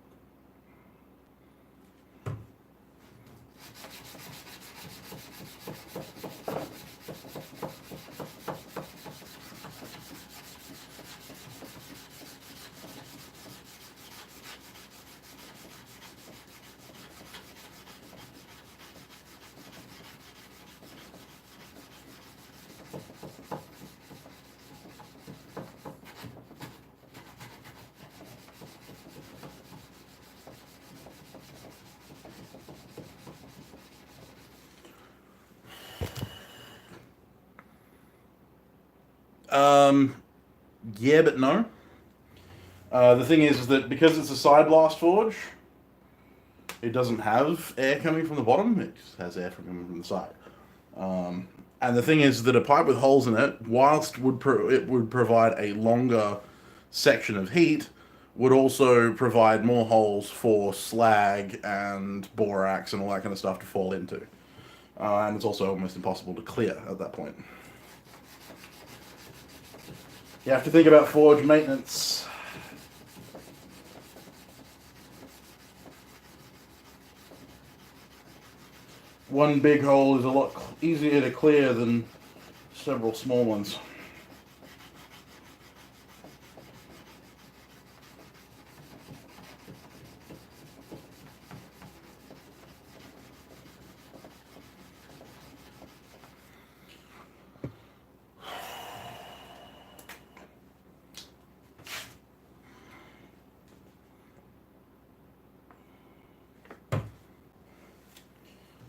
Yeah, but no. The thing is that because it's a side blast forge, it doesn't have air coming from the bottom. It just has air coming from the side. And the thing is that a pipe with holes in it, whilst it would provide a longer section of heat, would also provide more holes for slag and borax and all that kind of stuff to fall into. And it's also almost impossible to clear at that point. You have to think about forge maintenance. One big hole is a lot easier to clear than several small ones.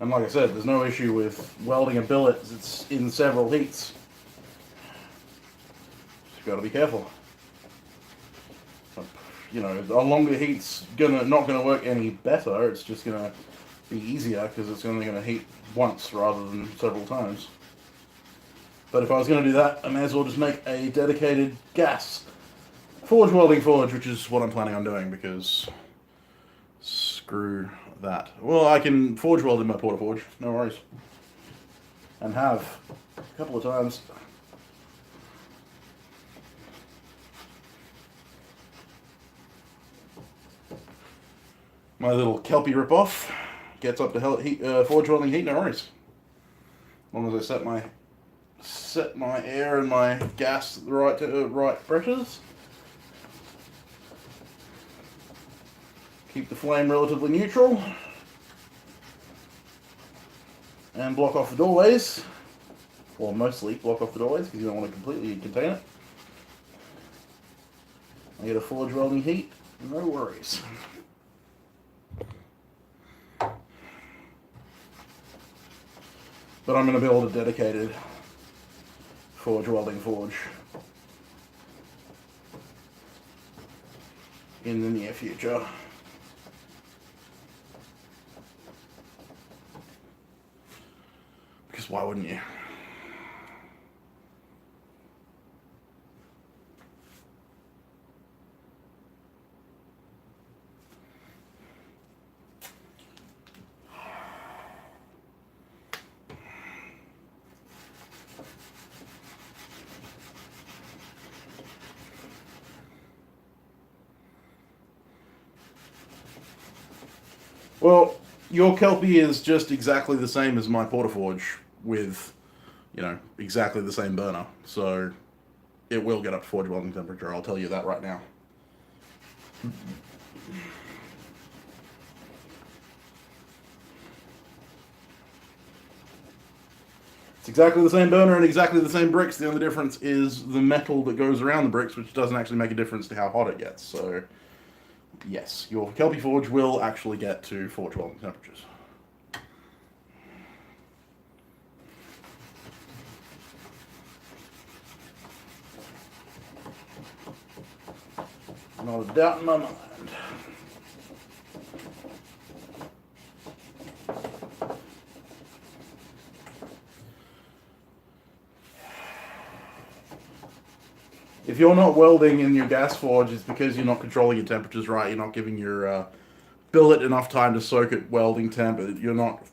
And like I said, there's no issue with welding a billet. It's in several heats. Just got to be careful. You know, a longer heat's not gonna work any better. It's just gonna be easier because it's only gonna heat once rather than several times. But if I was gonna do that, I may as well just make a dedicated gas forge welding forge, which is what I'm planning on doing because screw that. Well, I can forge weld in my portaforge, no worries. And have a couple of times. My little Kelpie ripoff gets up to forge welding heat, no worries. As long as I set my air and my gas at the right pressures. Keep the flame relatively neutral. And block off the doorways. Or mostly block off the doorways because you don't want to completely contain it. I get a forge welding heat, no worries. But I'm going to build a dedicated forge welding forge in the near future. Because why wouldn't you? Well, your Kelpie is just exactly the same as my portaforge with, you know, exactly the same burner. So it will get up to forge welding temperature, I'll tell you that right now. It's exactly the same burner and exactly the same bricks. The only difference is the metal that goes around the bricks, which doesn't actually make a difference to how hot it gets. So yes, your Kelpie forge will actually get to forge welding temperatures. Not a doubt in my mind. If you're not welding in your gas forge, it's because you're not controlling your temperatures right. You're not giving your billet enough time to soak at welding temp. You're not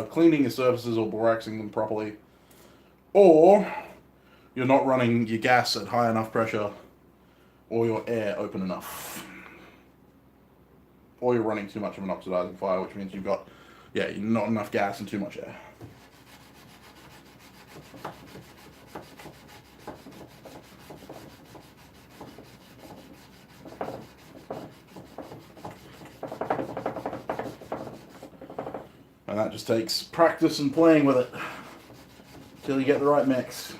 cleaning your surfaces or boraxing them properly. Or you're not running your gas at high enough pressure or your air open enough. Or you're running too much of an oxidizing fire, which means you've got, not enough gas and too much air. And that just takes practice and playing with it until you get the right mix.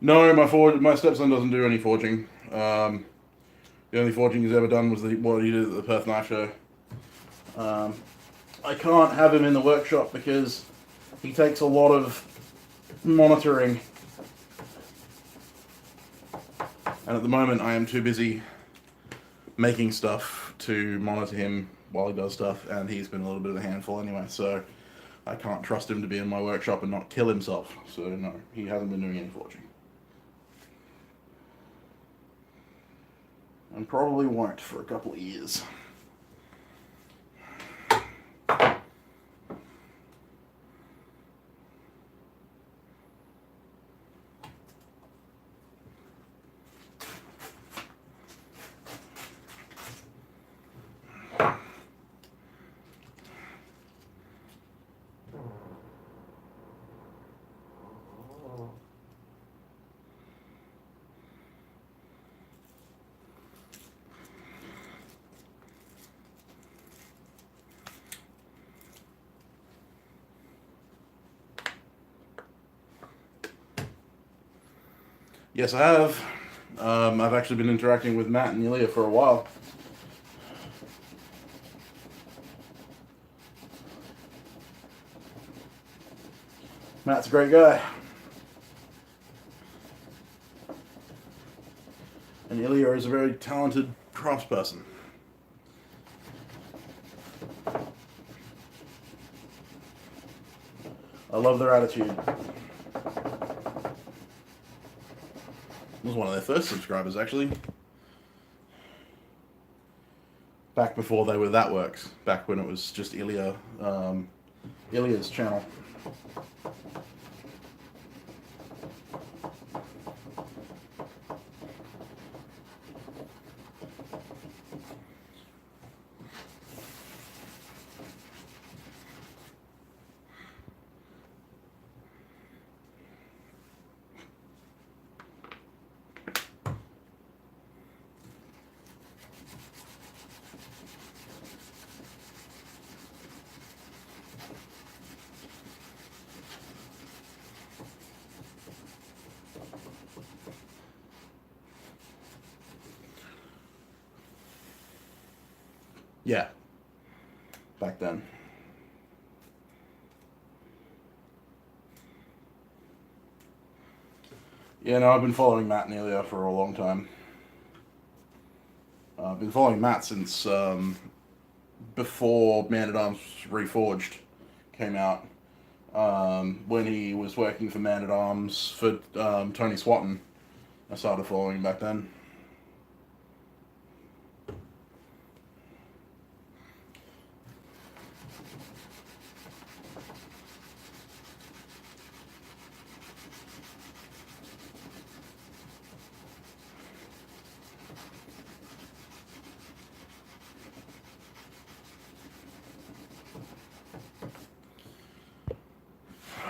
No, my stepson doesn't do any forging. The only forging he's ever done was what he did at the Perth Knife Show. Um, I can't have him in the workshop because he takes a lot of monitoring, and at the moment I am too busy making stuff to monitor him while he does stuff, and he's been a little bit of a handful anyway, so I can't trust him to be in my workshop and not kill himself. So no, he hasn't been doing any forging. And probably won't for a couple of years. Yes, I have. I've actually been interacting with Matt and Ilya for a while. Matt's a great guy. And Ilya is a very talented craftsperson. I love their attitude. I was one of their first subscribers, actually. Back before they were That Works. Back when it was just Ilya's channel. Yeah. Back then. Yeah, no, I've been following Matt and Ilya for a long time. I've been following Matt since before Man at Arms Reforged came out. When he was working for Man at Arms for Tony Swatton, I started following him back then.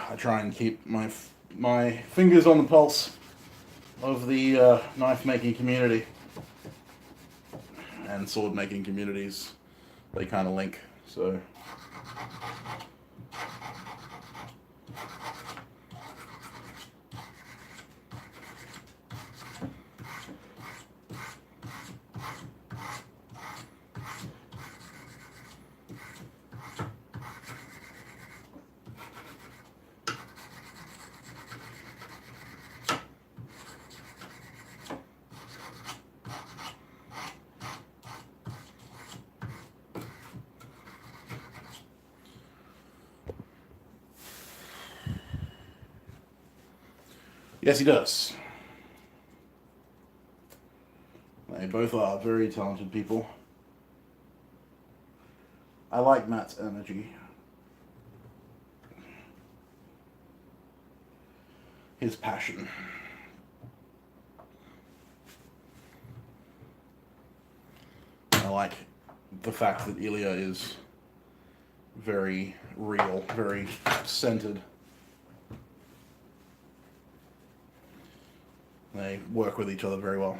I try and keep my fingers on the pulse of the knife making community and sword making communities. They kind of link, so. Yes, he does. They both are very talented people. I like Matt's energy. His passion. I like the fact that Ilya is very real, very centered. They work with each other very well.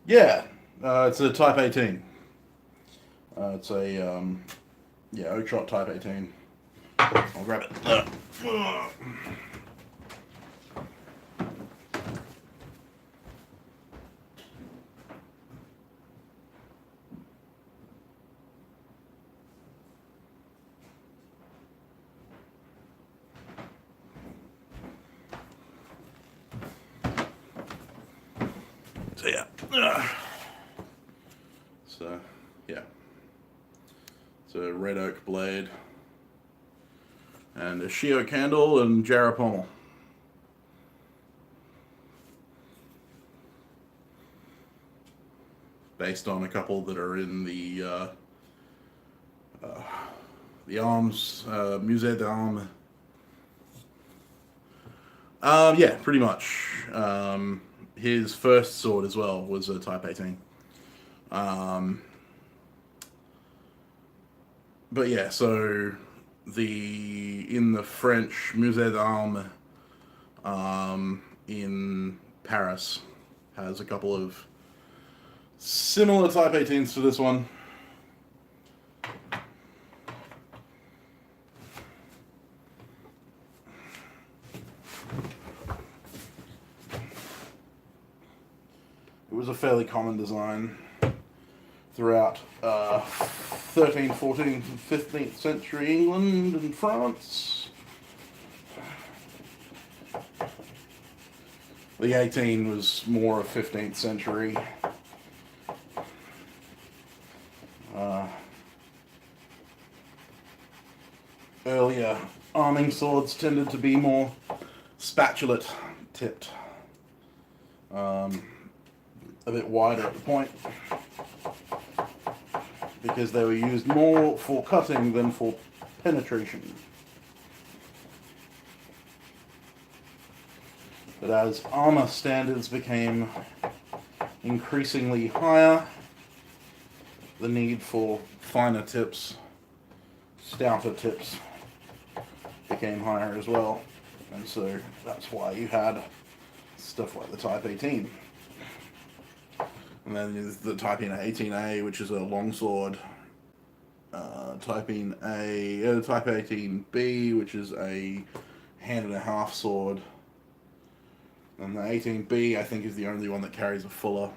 Yeah, it's a Type 18. It's a yeah, Oakshot Type 18. I'll grab it. So yeah. So yeah. It's a red oak blade and a Shio candle and Jarrah pommel. Based on a couple that are in the arms Musée d'Armes. Yeah, pretty much. His first sword as well was a Type 18. Um, but yeah, so in the French Musée d'Armes in Paris has a couple of similar Type 18s to this one. It was a fairly common design throughout 13th, 14th, 15th century England and France. The 18 was more of 15th century. Earlier arming swords tended to be more spatulate tipped. A bit wider at the point because they were used more for cutting than for penetration. But as armor standards became increasingly higher, the need for finer tips, stouter tips, became higher as well. And so that's why you had stuff like the Type 18. And then there's the Type 18A, which is a longsword. Type 18B, which is a hand and a half sword. And the 18B, I think, is the only one that carries a fuller.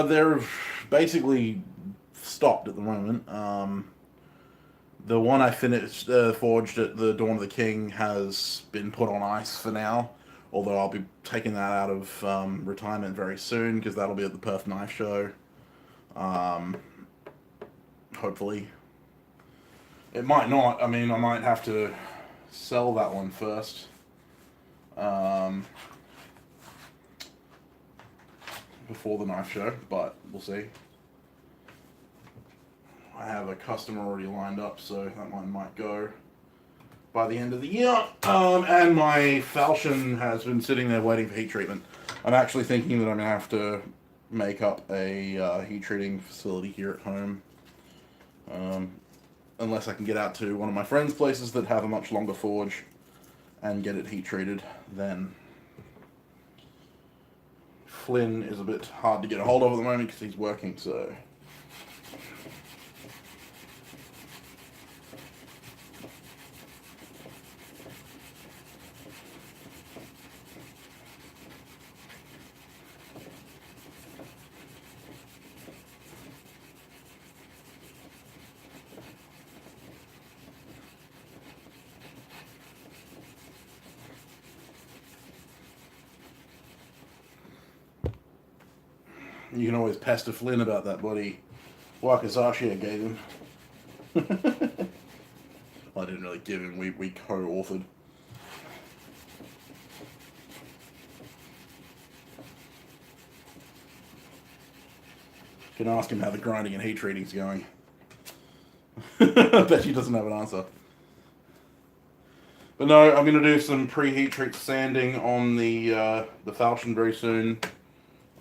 They're basically stopped at the moment. The one I finished forged at the Dawn of the King has been put on ice for now. Although I'll be taking that out of retirement very soon because that'll be at the Perth Knife Show. Hopefully, it might not. I mean, I might have to sell that one first. Before the knife show, but we'll see. I have a customer already lined up, so that one might go by the end of the year. And my falchion has been sitting there waiting for heat treatment. I'm actually thinking that I'm going to have to make up a heat treating facility here at home. Unless I can get out to one of my friends' places that have a much longer forge and get it heat treated, then Flynn is a bit hard to get a hold of at the moment because he's working, so. You can always pester Flynn about that bloody Wakasashi I gave him. I didn't really give him, we co-authored. You can ask him how the grinding and heat treating's going. I bet he doesn't have an answer. But no, I'm going to do some pre-heat treat sanding on the falchion very soon.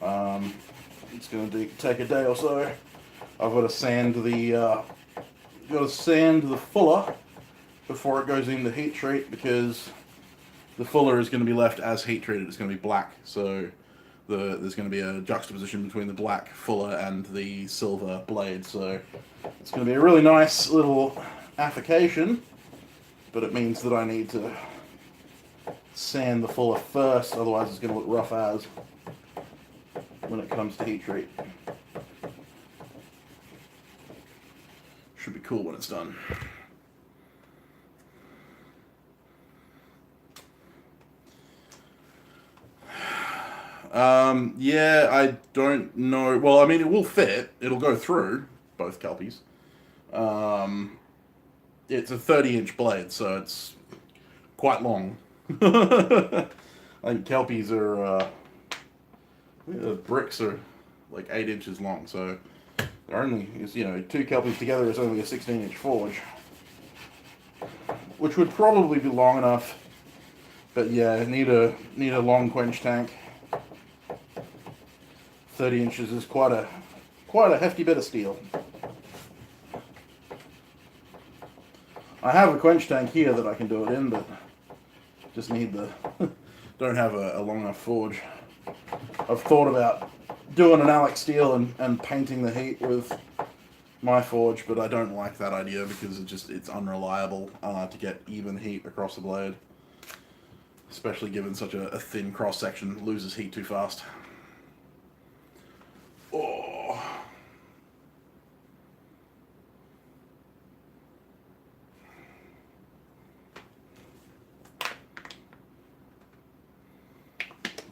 It's going to take a day or so. I've got to sand the fuller before it goes into heat treat, because the fuller is going to be left as heat treated. It's going to be black, so there's going to be a juxtaposition between the black fuller and the silver blade. So it's going to be a really nice little application, but it means that I need to sand the fuller first, otherwise it's going to look rough as when it comes to heat treat. Should be cool when it's done. Yeah, I don't know. Well, I mean, it will fit. It'll go through both kelpies. It's a 30-inch blade, so it's quite long. I think kelpies are, the bricks are like 8 inches long, so they're only, two kelpies together is only a 16-inch forge, which would probably be long enough. But yeah, need a long quench tank. 30 inches is quite a hefty bit of steel. I have a quench tank here that I can do it in, but just need don't have a long enough forge. I've thought about doing an Alex steel and painting the heat with my forge, but I don't like that idea because it's unreliable to get even heat across the blade, especially given such a thin cross section loses heat too fast. Oh.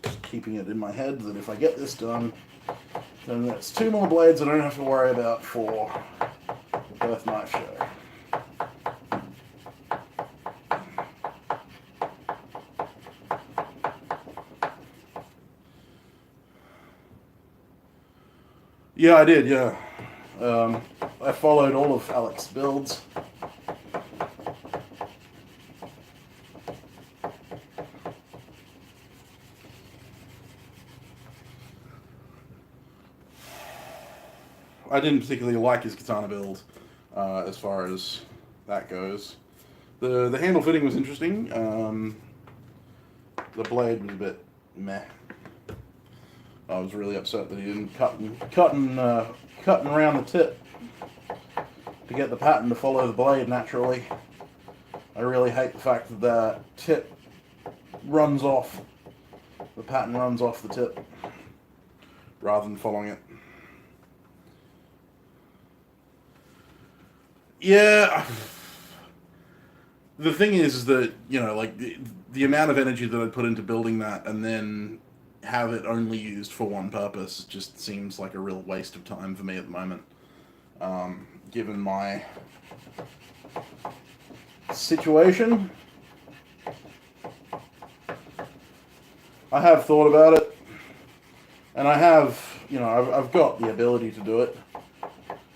Just keeping it in my head that if I get this done, then that's 2 more blades I don't have to worry about for the Birth Knife show. Yeah, I did, yeah. I followed all of Alex's builds. I didn't particularly like his katana build, as far as that goes. The handle fitting was interesting. The blade was a bit meh. I was really upset that he didn't cutting around the tip to get the pattern to follow the blade naturally. I really hate the fact that the tip runs off. The pattern runs off the tip rather than following it. Yeah. The thing is that, like the amount of energy that I put into building that and then have it only used for one purpose just seems like a real waste of time for me at the moment. Given my situation, I have thought about it, and I have, I've got the ability to do it,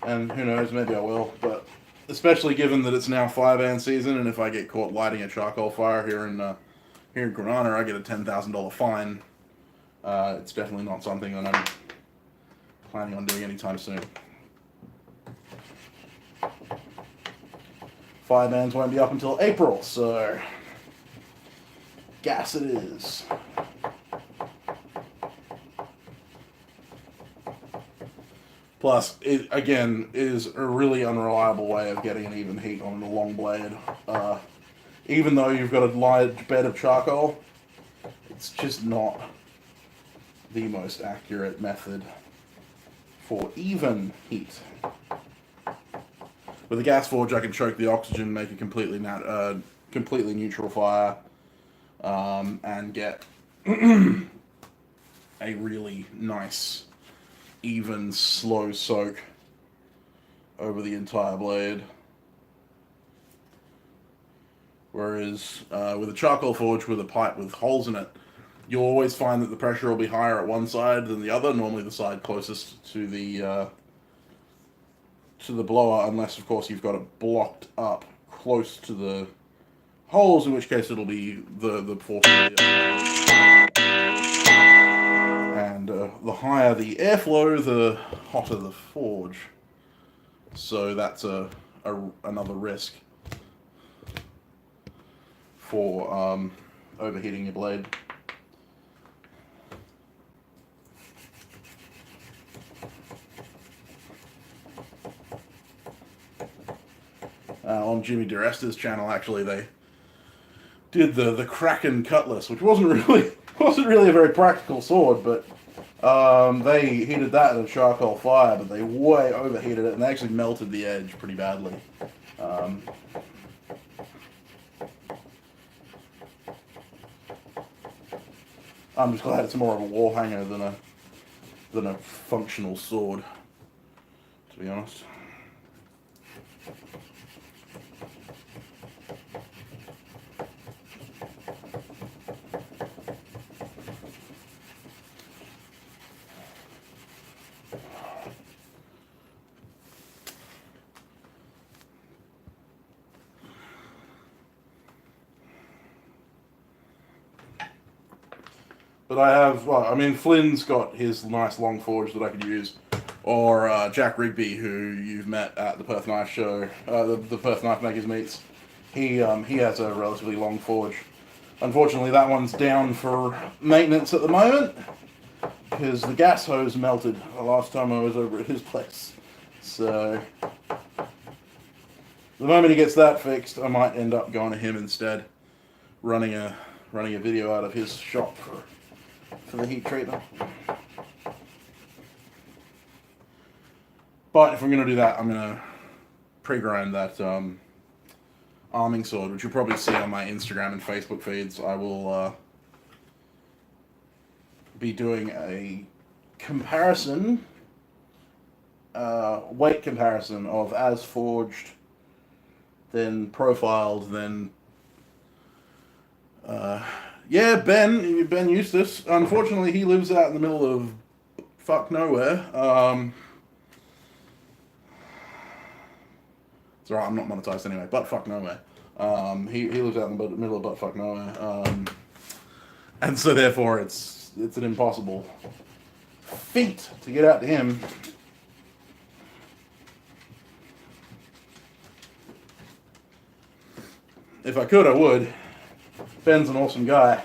and who knows, maybe I will, but especially given that it's now 5-an season, and if I get caught lighting a charcoal fire here in Granada, I get a $10,000 fine. It's definitely not something that I'm planning on doing anytime soon. 5-ans won't be up until April, so gas it is. Plus, it, again, is a really unreliable way of getting an even heat on a long blade. Even though you've got a large bed of charcoal, it's just not the most accurate method for even heat. With a gas forge, I can choke the oxygen, make a completely neutral fire, and get a really nice, even, slow soak over the entire blade. Whereas with a charcoal forge with a pipe with holes in it, you'll always find that the pressure will be higher at one side than the other, normally the side closest to the to the blower unless, of course, you've got it blocked up close to the holes, in which case it'll be the force. And the higher the airflow, the hotter the forge. So that's another risk for overheating your blade. On Jimmy DeResta's channel, actually, they did the Kraken Cutlass, which wasn't really a very practical sword, but they heated that in a charcoal fire, but they way overheated it, and they actually melted the edge pretty badly. I'm just glad it's more of a wall hanger than a functional sword, to be honest. But I have, well, I mean, Flynn's got his nice long forge that I could use, or Jack Rigby, who you've met at the Perth Knife Show, the Perth Knife Makers Meets. He has a relatively long forge. Unfortunately, that one's down for maintenance at the moment, because the gas hose melted the last time I was over at his place. So, the moment he gets that fixed, I might end up going to him instead, running a video out of his shop for the heat treatment. But if I'm going to do that, I'm going to pre-grind that arming sword, which you'll probably see on my Instagram and Facebook feeds. I will be doing a comparison, weight comparison of as forged, then profiled, then yeah, Ben Eustace. Unfortunately, he lives out in the middle of fuck nowhere. It's alright, I'm not monetized anyway, but fuck nowhere. He lives out in the middle of butt fuck nowhere. And so therefore it's an impossible feat to get out to him. If I could, I would. Ben's an awesome guy.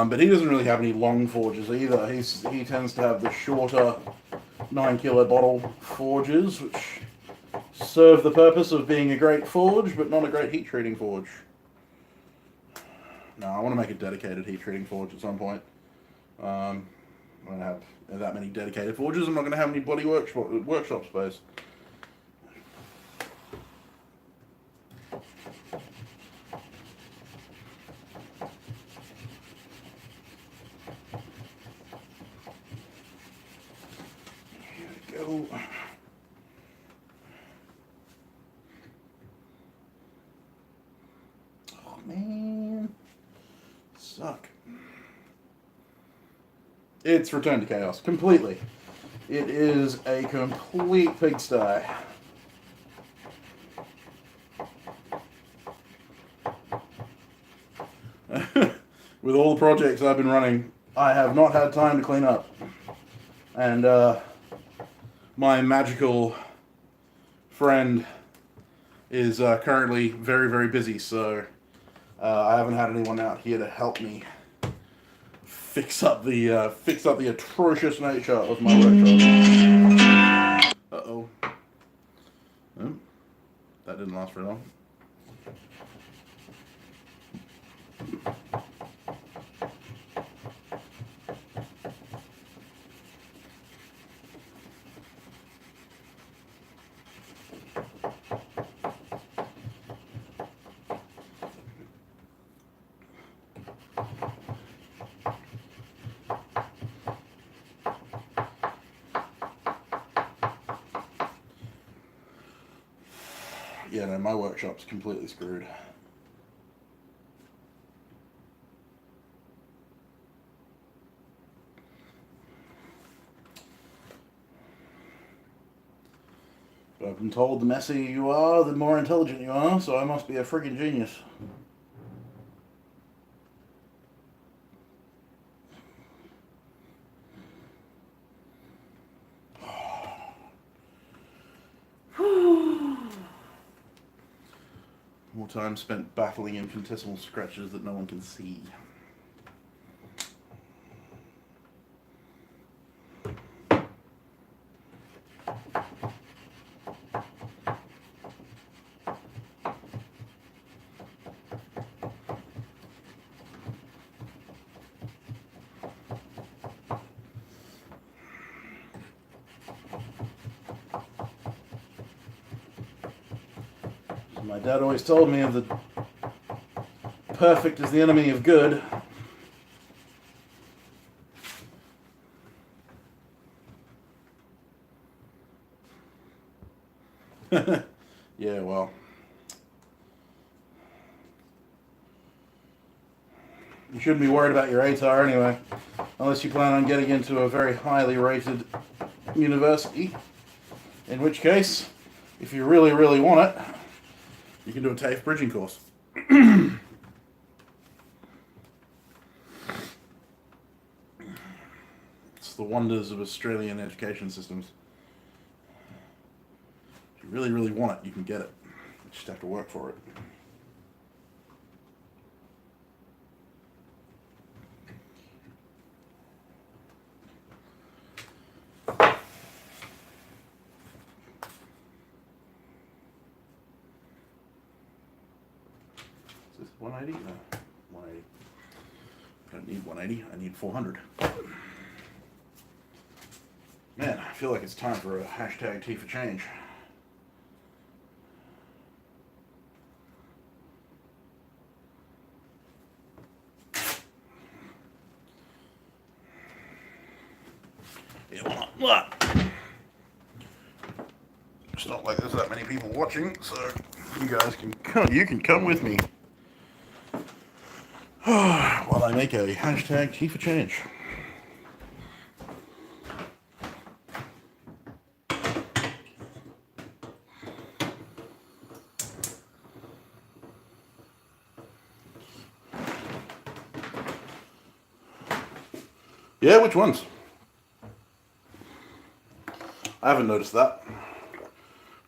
But he doesn't really have any long forges either. He tends to have the shorter 9 kilo bottle forges, which serve the purpose of being a great forge, but not a great heat treating forge. No, I want to make a dedicated heat treating forge at some point. I don't have that many dedicated forges. I'm not going to have any bloody workshop space. Here we go. Oh man, suck. It's returned to chaos completely. It is a complete pigsty. With all the projects I've been running, I have not had time to clean up. And my magical friend is currently very, very busy, so I haven't had anyone out here to help me fix up the atrocious nature of my workshop. Uh-oh. Oh, that didn't last very long. yeah, no, my workshop's completely screwed. But I've been told the messier you are, the more intelligent you are, so I must be a freaking genius. More time spent battling infinitesimal scratches that no one can see. My dad always told me that perfect is the enemy of good. Yeah, well. You shouldn't be worried about your ATAR anyway, unless you plan on getting into a very highly rated university. In which case, if you really, really want it, you can do a TAFE bridging course. It's the wonders of Australian education systems. If you really, really want it, you can get it. You just have to work for it. Is this 180? No, 180. I don't need 180, I need 400. Man, I feel like it's time for a hashtag T for change. Yeah, well, it's not like there's that many people watching, so you guys can come with me while I make a hashtag T for change. Yeah, which ones? I haven't noticed that.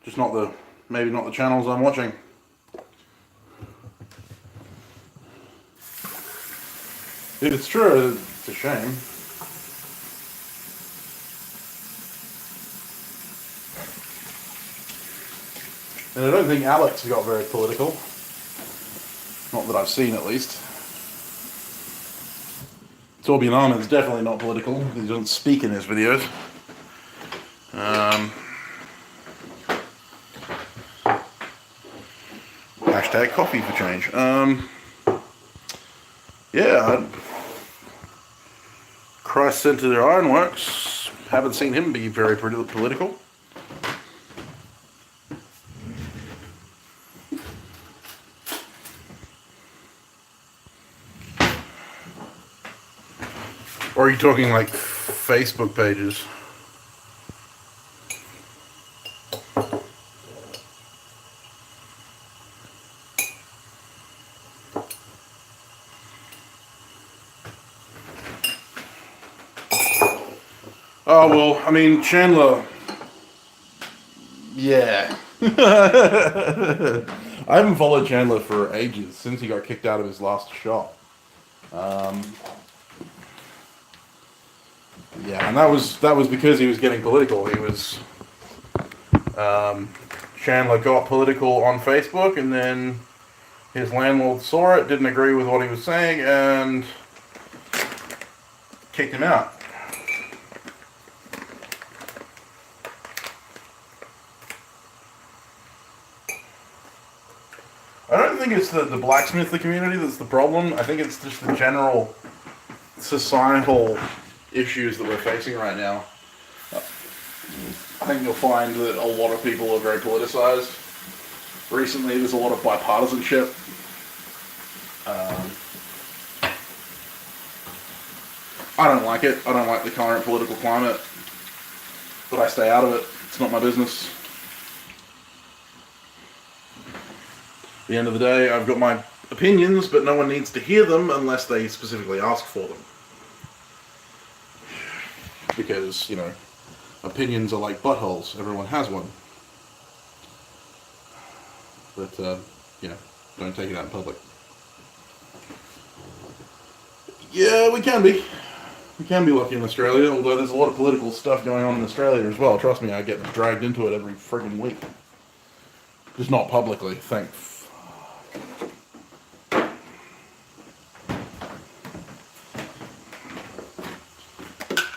Just maybe not the channels I'm watching. If it's true, it's a shame. And I don't think Alex got very political. Not that I've seen, at least. Torbjorn Ahmed's definitely not political. He doesn't speak in his videos. Hashtag coffee for change. Yeah, Christ-centered ironworks. Haven't seen him be very political. Or are you talking like Facebook pages? Oh, well, I mean, Chandler... Yeah. I haven't followed Chandler for ages, since he got kicked out of his last shop. Yeah, and that was because he was getting political. He was... Chandler got political on Facebook, and then his landlord saw it, didn't agree with what he was saying, and kicked him out. I don't think it's the blacksmith community that's the problem. I think it's just the general societal issues that we're facing right now. I think you'll find that a lot of people are very politicized. recently there's a lot of bipartisanship. I don't like it. I don't like the current political climate, but I stay out of it. It's not my business. At the end of the day, I've got my opinions, but no one needs to hear them unless they specifically ask for them. Because, you know, opinions are like buttholes. Everyone has one. But, you know, don't take it out in public. Yeah, we can be. We can be lucky in Australia, although there's a lot of political stuff going on in Australia as well. Trust me, I get dragged into it every friggin' week. Just not publicly, thank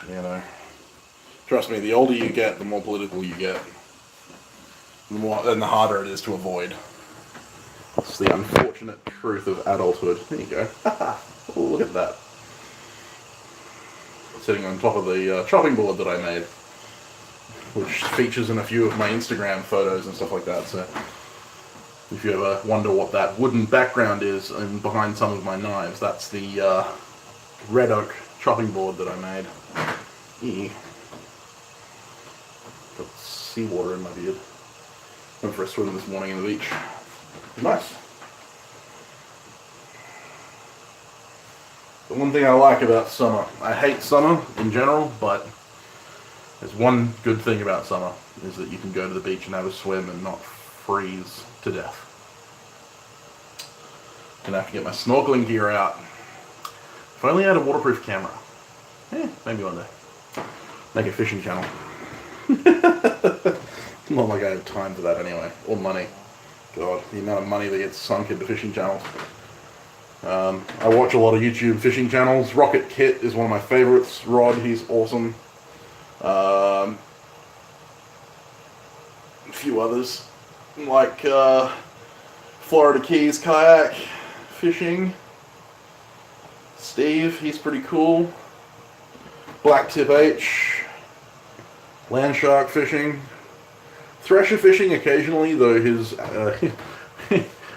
you know. Trust me, the older you get, the more political you get. And the harder it is to avoid. It's the unfortunate truth of adulthood. There you go. Oh, look at that. Sitting on top of the chopping board that I made, which features in a few of my Instagram photos and stuff like that. So if you ever wonder what that wooden background is and behind some of my knives, that's the red oak chopping board that I made. Got seawater in my beard. Went for a swim this morning in the beach. Nice. The one thing I like about summer, I hate summer in general, but there's one good thing about summer, is that you can go to the beach and have a swim and not freeze to death. Gonna have to get my snorkeling gear out. If only I had a waterproof camera. Maybe one day. Make a fishing channel. Not like I have time for that anyway, or money. God, the amount of money that gets sunk into fishing channels. I watch a lot of YouTube fishing channels. Rocket Kit is one of my favorites. Rod, he's awesome. A few others, like Florida Keys kayak fishing. Steve, he's pretty cool. Black Tip H. Land shark fishing. Thresher fishing occasionally, though his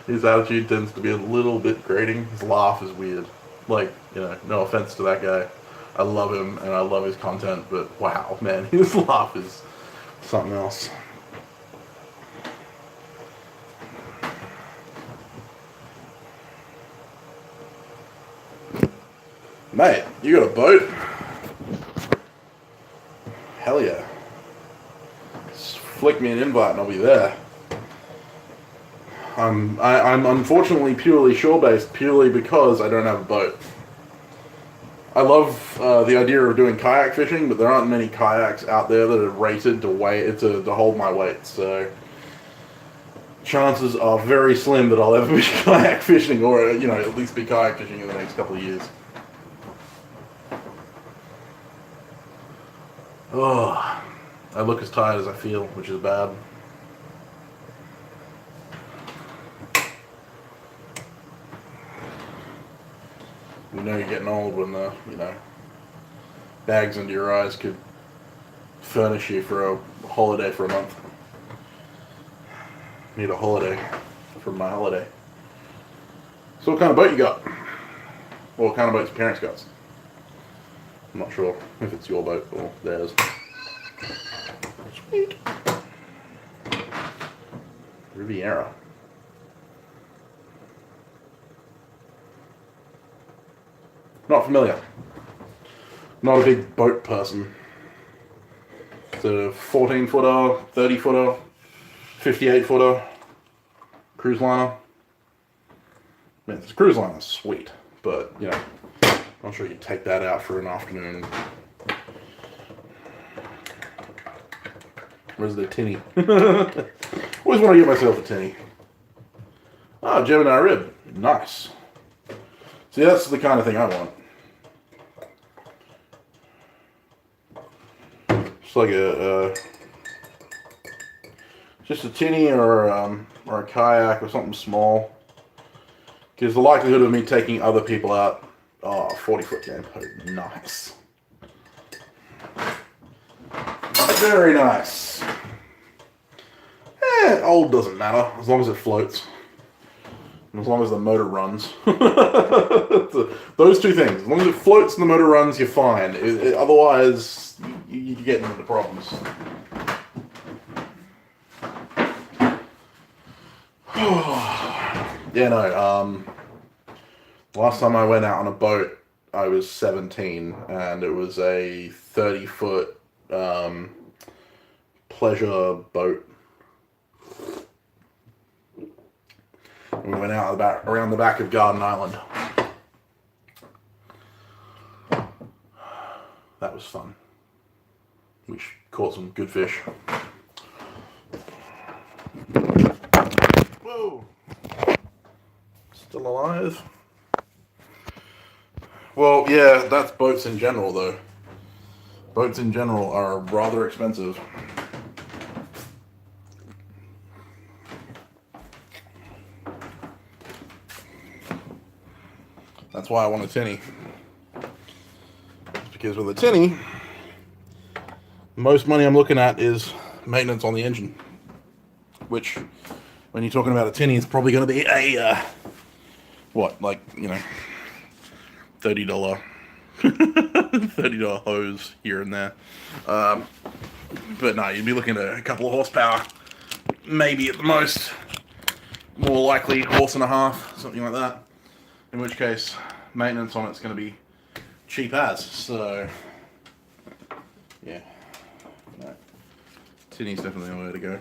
his attitude tends to be a little bit grating. His laugh is weird. Like, you know, no offense to that guy. I love him and I love his content, but wow, man, his laugh is something else. Mate, you got a boat? Hell yeah. Just flick me an invite and I'll be there. I'm unfortunately purely shore-based, purely because I don't have a boat. I love the idea of doing kayak fishing, but there aren't many kayaks out there that are rated to hold my weight, so chances are very slim that I'll ever be kayak fishing, or, you know, at least be kayak fishing in the next couple of years. Oh, I look as tired as I feel, which is bad. You know you're getting old when the, you know, bags under your eyes could furnish you for a holiday for a month. Need a holiday from my holiday. So what kind of boat you got? Or what kind of boat your parents got? I'm not sure if it's your boat or theirs. Sweet. Riviera. Not familiar. Not a big boat person. It's a 14-footer, 30-footer, 58-footer cruise liner. I mean, this cruise liner is sweet, but, you know, I'm sure you'd take that out for an afternoon. Where's the tinny? Always want to get myself a tinny. Oh, Gemini rib. Nice. See, that's the kind of thing I want. It's like just a tinny or a kayak or something small. Because the likelihood of me taking other people out, 40-foot game boat, nice. Very nice. Old doesn't matter, as long as it floats. And as long as the motor runs. Those two things. As long as it floats and the motor runs, you're fine. Otherwise, you get into problems. Yeah, no, last time I went out on a boat, I was 17, and it was a 30-foot pleasure boat. We went out around the back of Garden Island. That was fun. We caught some good fish. Whoa! Still alive? Well, yeah, that's boats in general, though. Boats in general are rather expensive. That's why I want a tinny. Because with a tinny, most money I'm looking at is maintenance on the engine. Which, when you're talking about a tinny, it's probably going to be a, $30 $30 hose here and there. But no, you'd be looking at a couple of horsepower, maybe at the most, more likely horse and a half, something like that. In which case, maintenance on it's going to be cheap as. So, yeah, no. Tinny's definitely the way to go.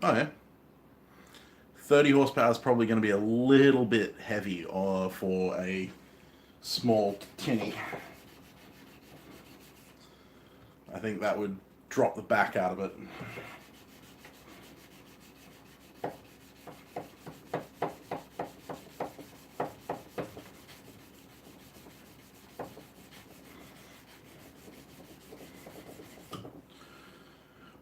Oh yeah. 30 horsepower is probably going to be a little bit heavy for a small tinny. I think that would drop the back out of it.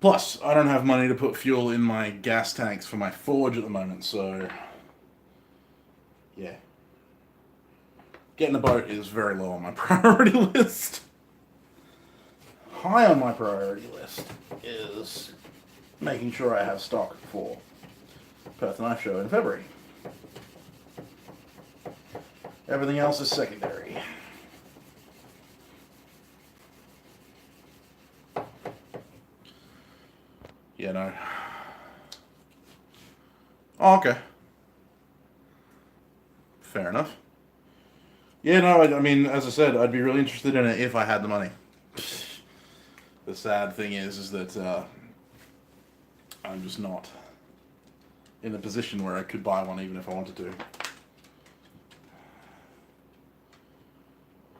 Plus, I don't have money to put fuel in my gas tanks for my forge at the moment, so yeah. Getting a boat is very low on my priority list. High on my priority list is making sure I have stock for Perth Knife Show in February. Everything else is secondary. Yeah, no. Oh, okay. Fair enough. Yeah, no, I mean, as I said, I'd be really interested in it if I had the money. The sad thing is that I'm just not in a position where I could buy one even if I wanted to.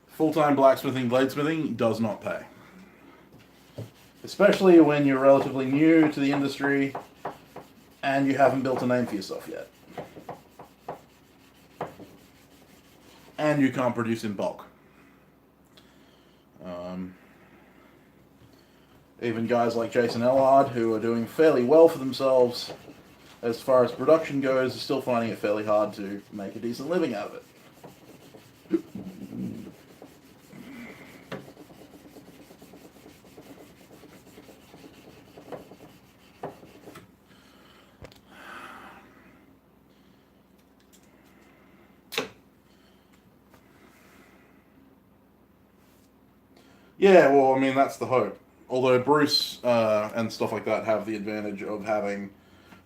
Full-time blacksmithing, bladesmithing does not pay. Especially when you're relatively new to the industry and you haven't built a name for yourself yet. And you can't produce in bulk. Even guys like Jason Ellard, who are doing fairly well for themselves as far as production goes, are still finding it fairly hard to make a decent living out of it. Yeah, well, I mean, that's the hope. Although Bruce and stuff like that have the advantage of having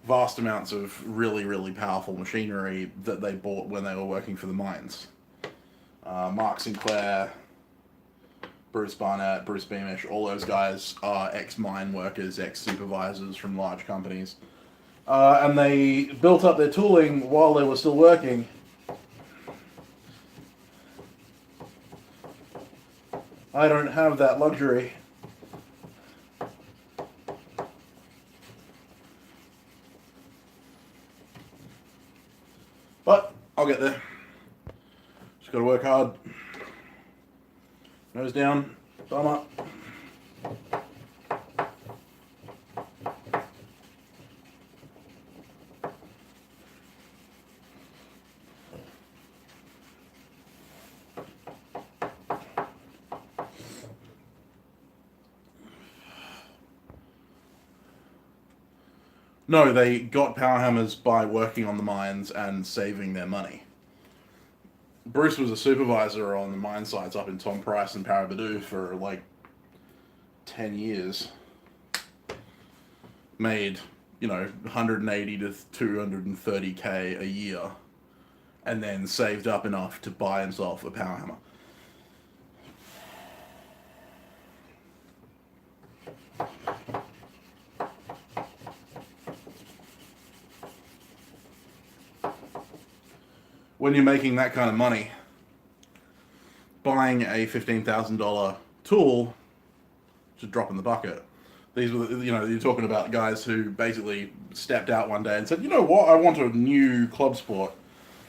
vast amounts of really, really powerful machinery that they bought when they were working for the mines. Mark Sinclair, Bruce Barnett, Bruce Beamish, all those guys are ex-mine workers, ex-supervisors from large companies. And they built up their tooling while they were still working. I don't have that luxury. But I'll get there. Just gotta work hard. Nose down, thumb up. No, they got power hammers by working on the mines and saving their money. Bruce was a supervisor on the mine sites up in Tom Price and Parabadoo for like 10 years. Made, 180 to 230k a year, and then saved up enough to buy himself a power hammer. When you're making that kind of money, buying a $15,000 tool, just drop in the bucket. These were, you're talking about guys who basically stepped out one day and said, you know what, I want a new club sport,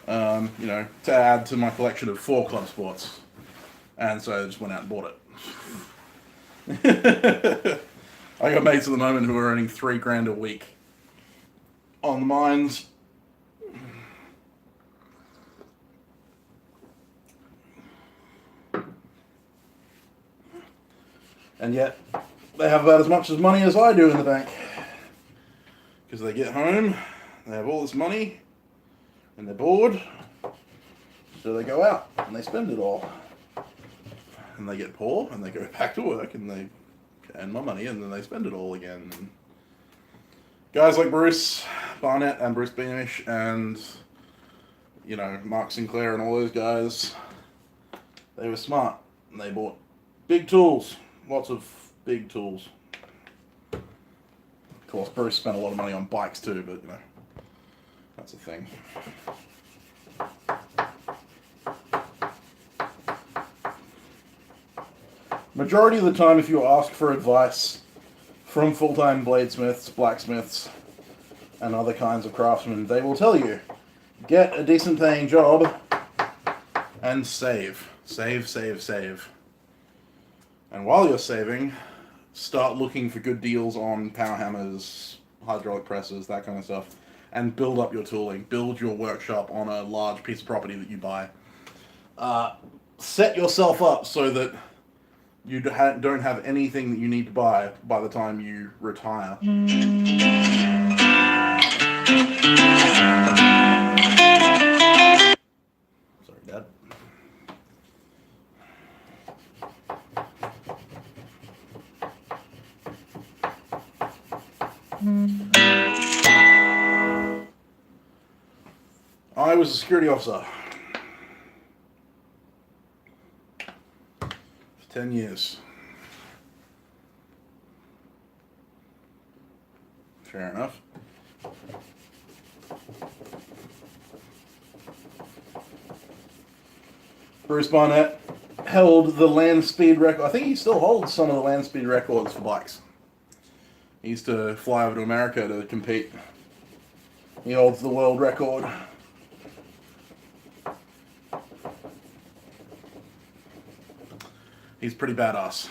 to add to my collection of 4 club sports. And so I just went out and bought it. I got mates at the moment who are earning $3,000 a week on the mines. And yet, they have about as much money as I do in the bank. Because they get home, they have all this money, and they're bored. So they go out, and they spend it all. And they get poor, and they go back to work, and they earn more money, and then they spend it all again. And guys like Bruce Barnett, and Bruce Beamish, and, Mark Sinclair, and all those guys, they were smart, and they bought big tools. Lots of big tools. Of course, Bruce spent a lot of money on bikes too, but that's a thing. Majority of the time, if you ask for advice from full-time bladesmiths, blacksmiths, and other kinds of craftsmen, they will tell you, get a decent paying job and save. Save, save, save. And while you're saving, start looking for good deals on power hammers, hydraulic presses, that kind of stuff, and build up your tooling. Build your workshop on a large piece of property that you buy. Set yourself up so that you don't have anything that you need to buy by the time you retire. Sorry, Dad. I was a security officer for 10 years. Fair enough. Bruce Barnett held the land speed record. I think he still holds some of the land speed records for bikes. He used to fly over to America to compete. He holds the world record. He's pretty badass.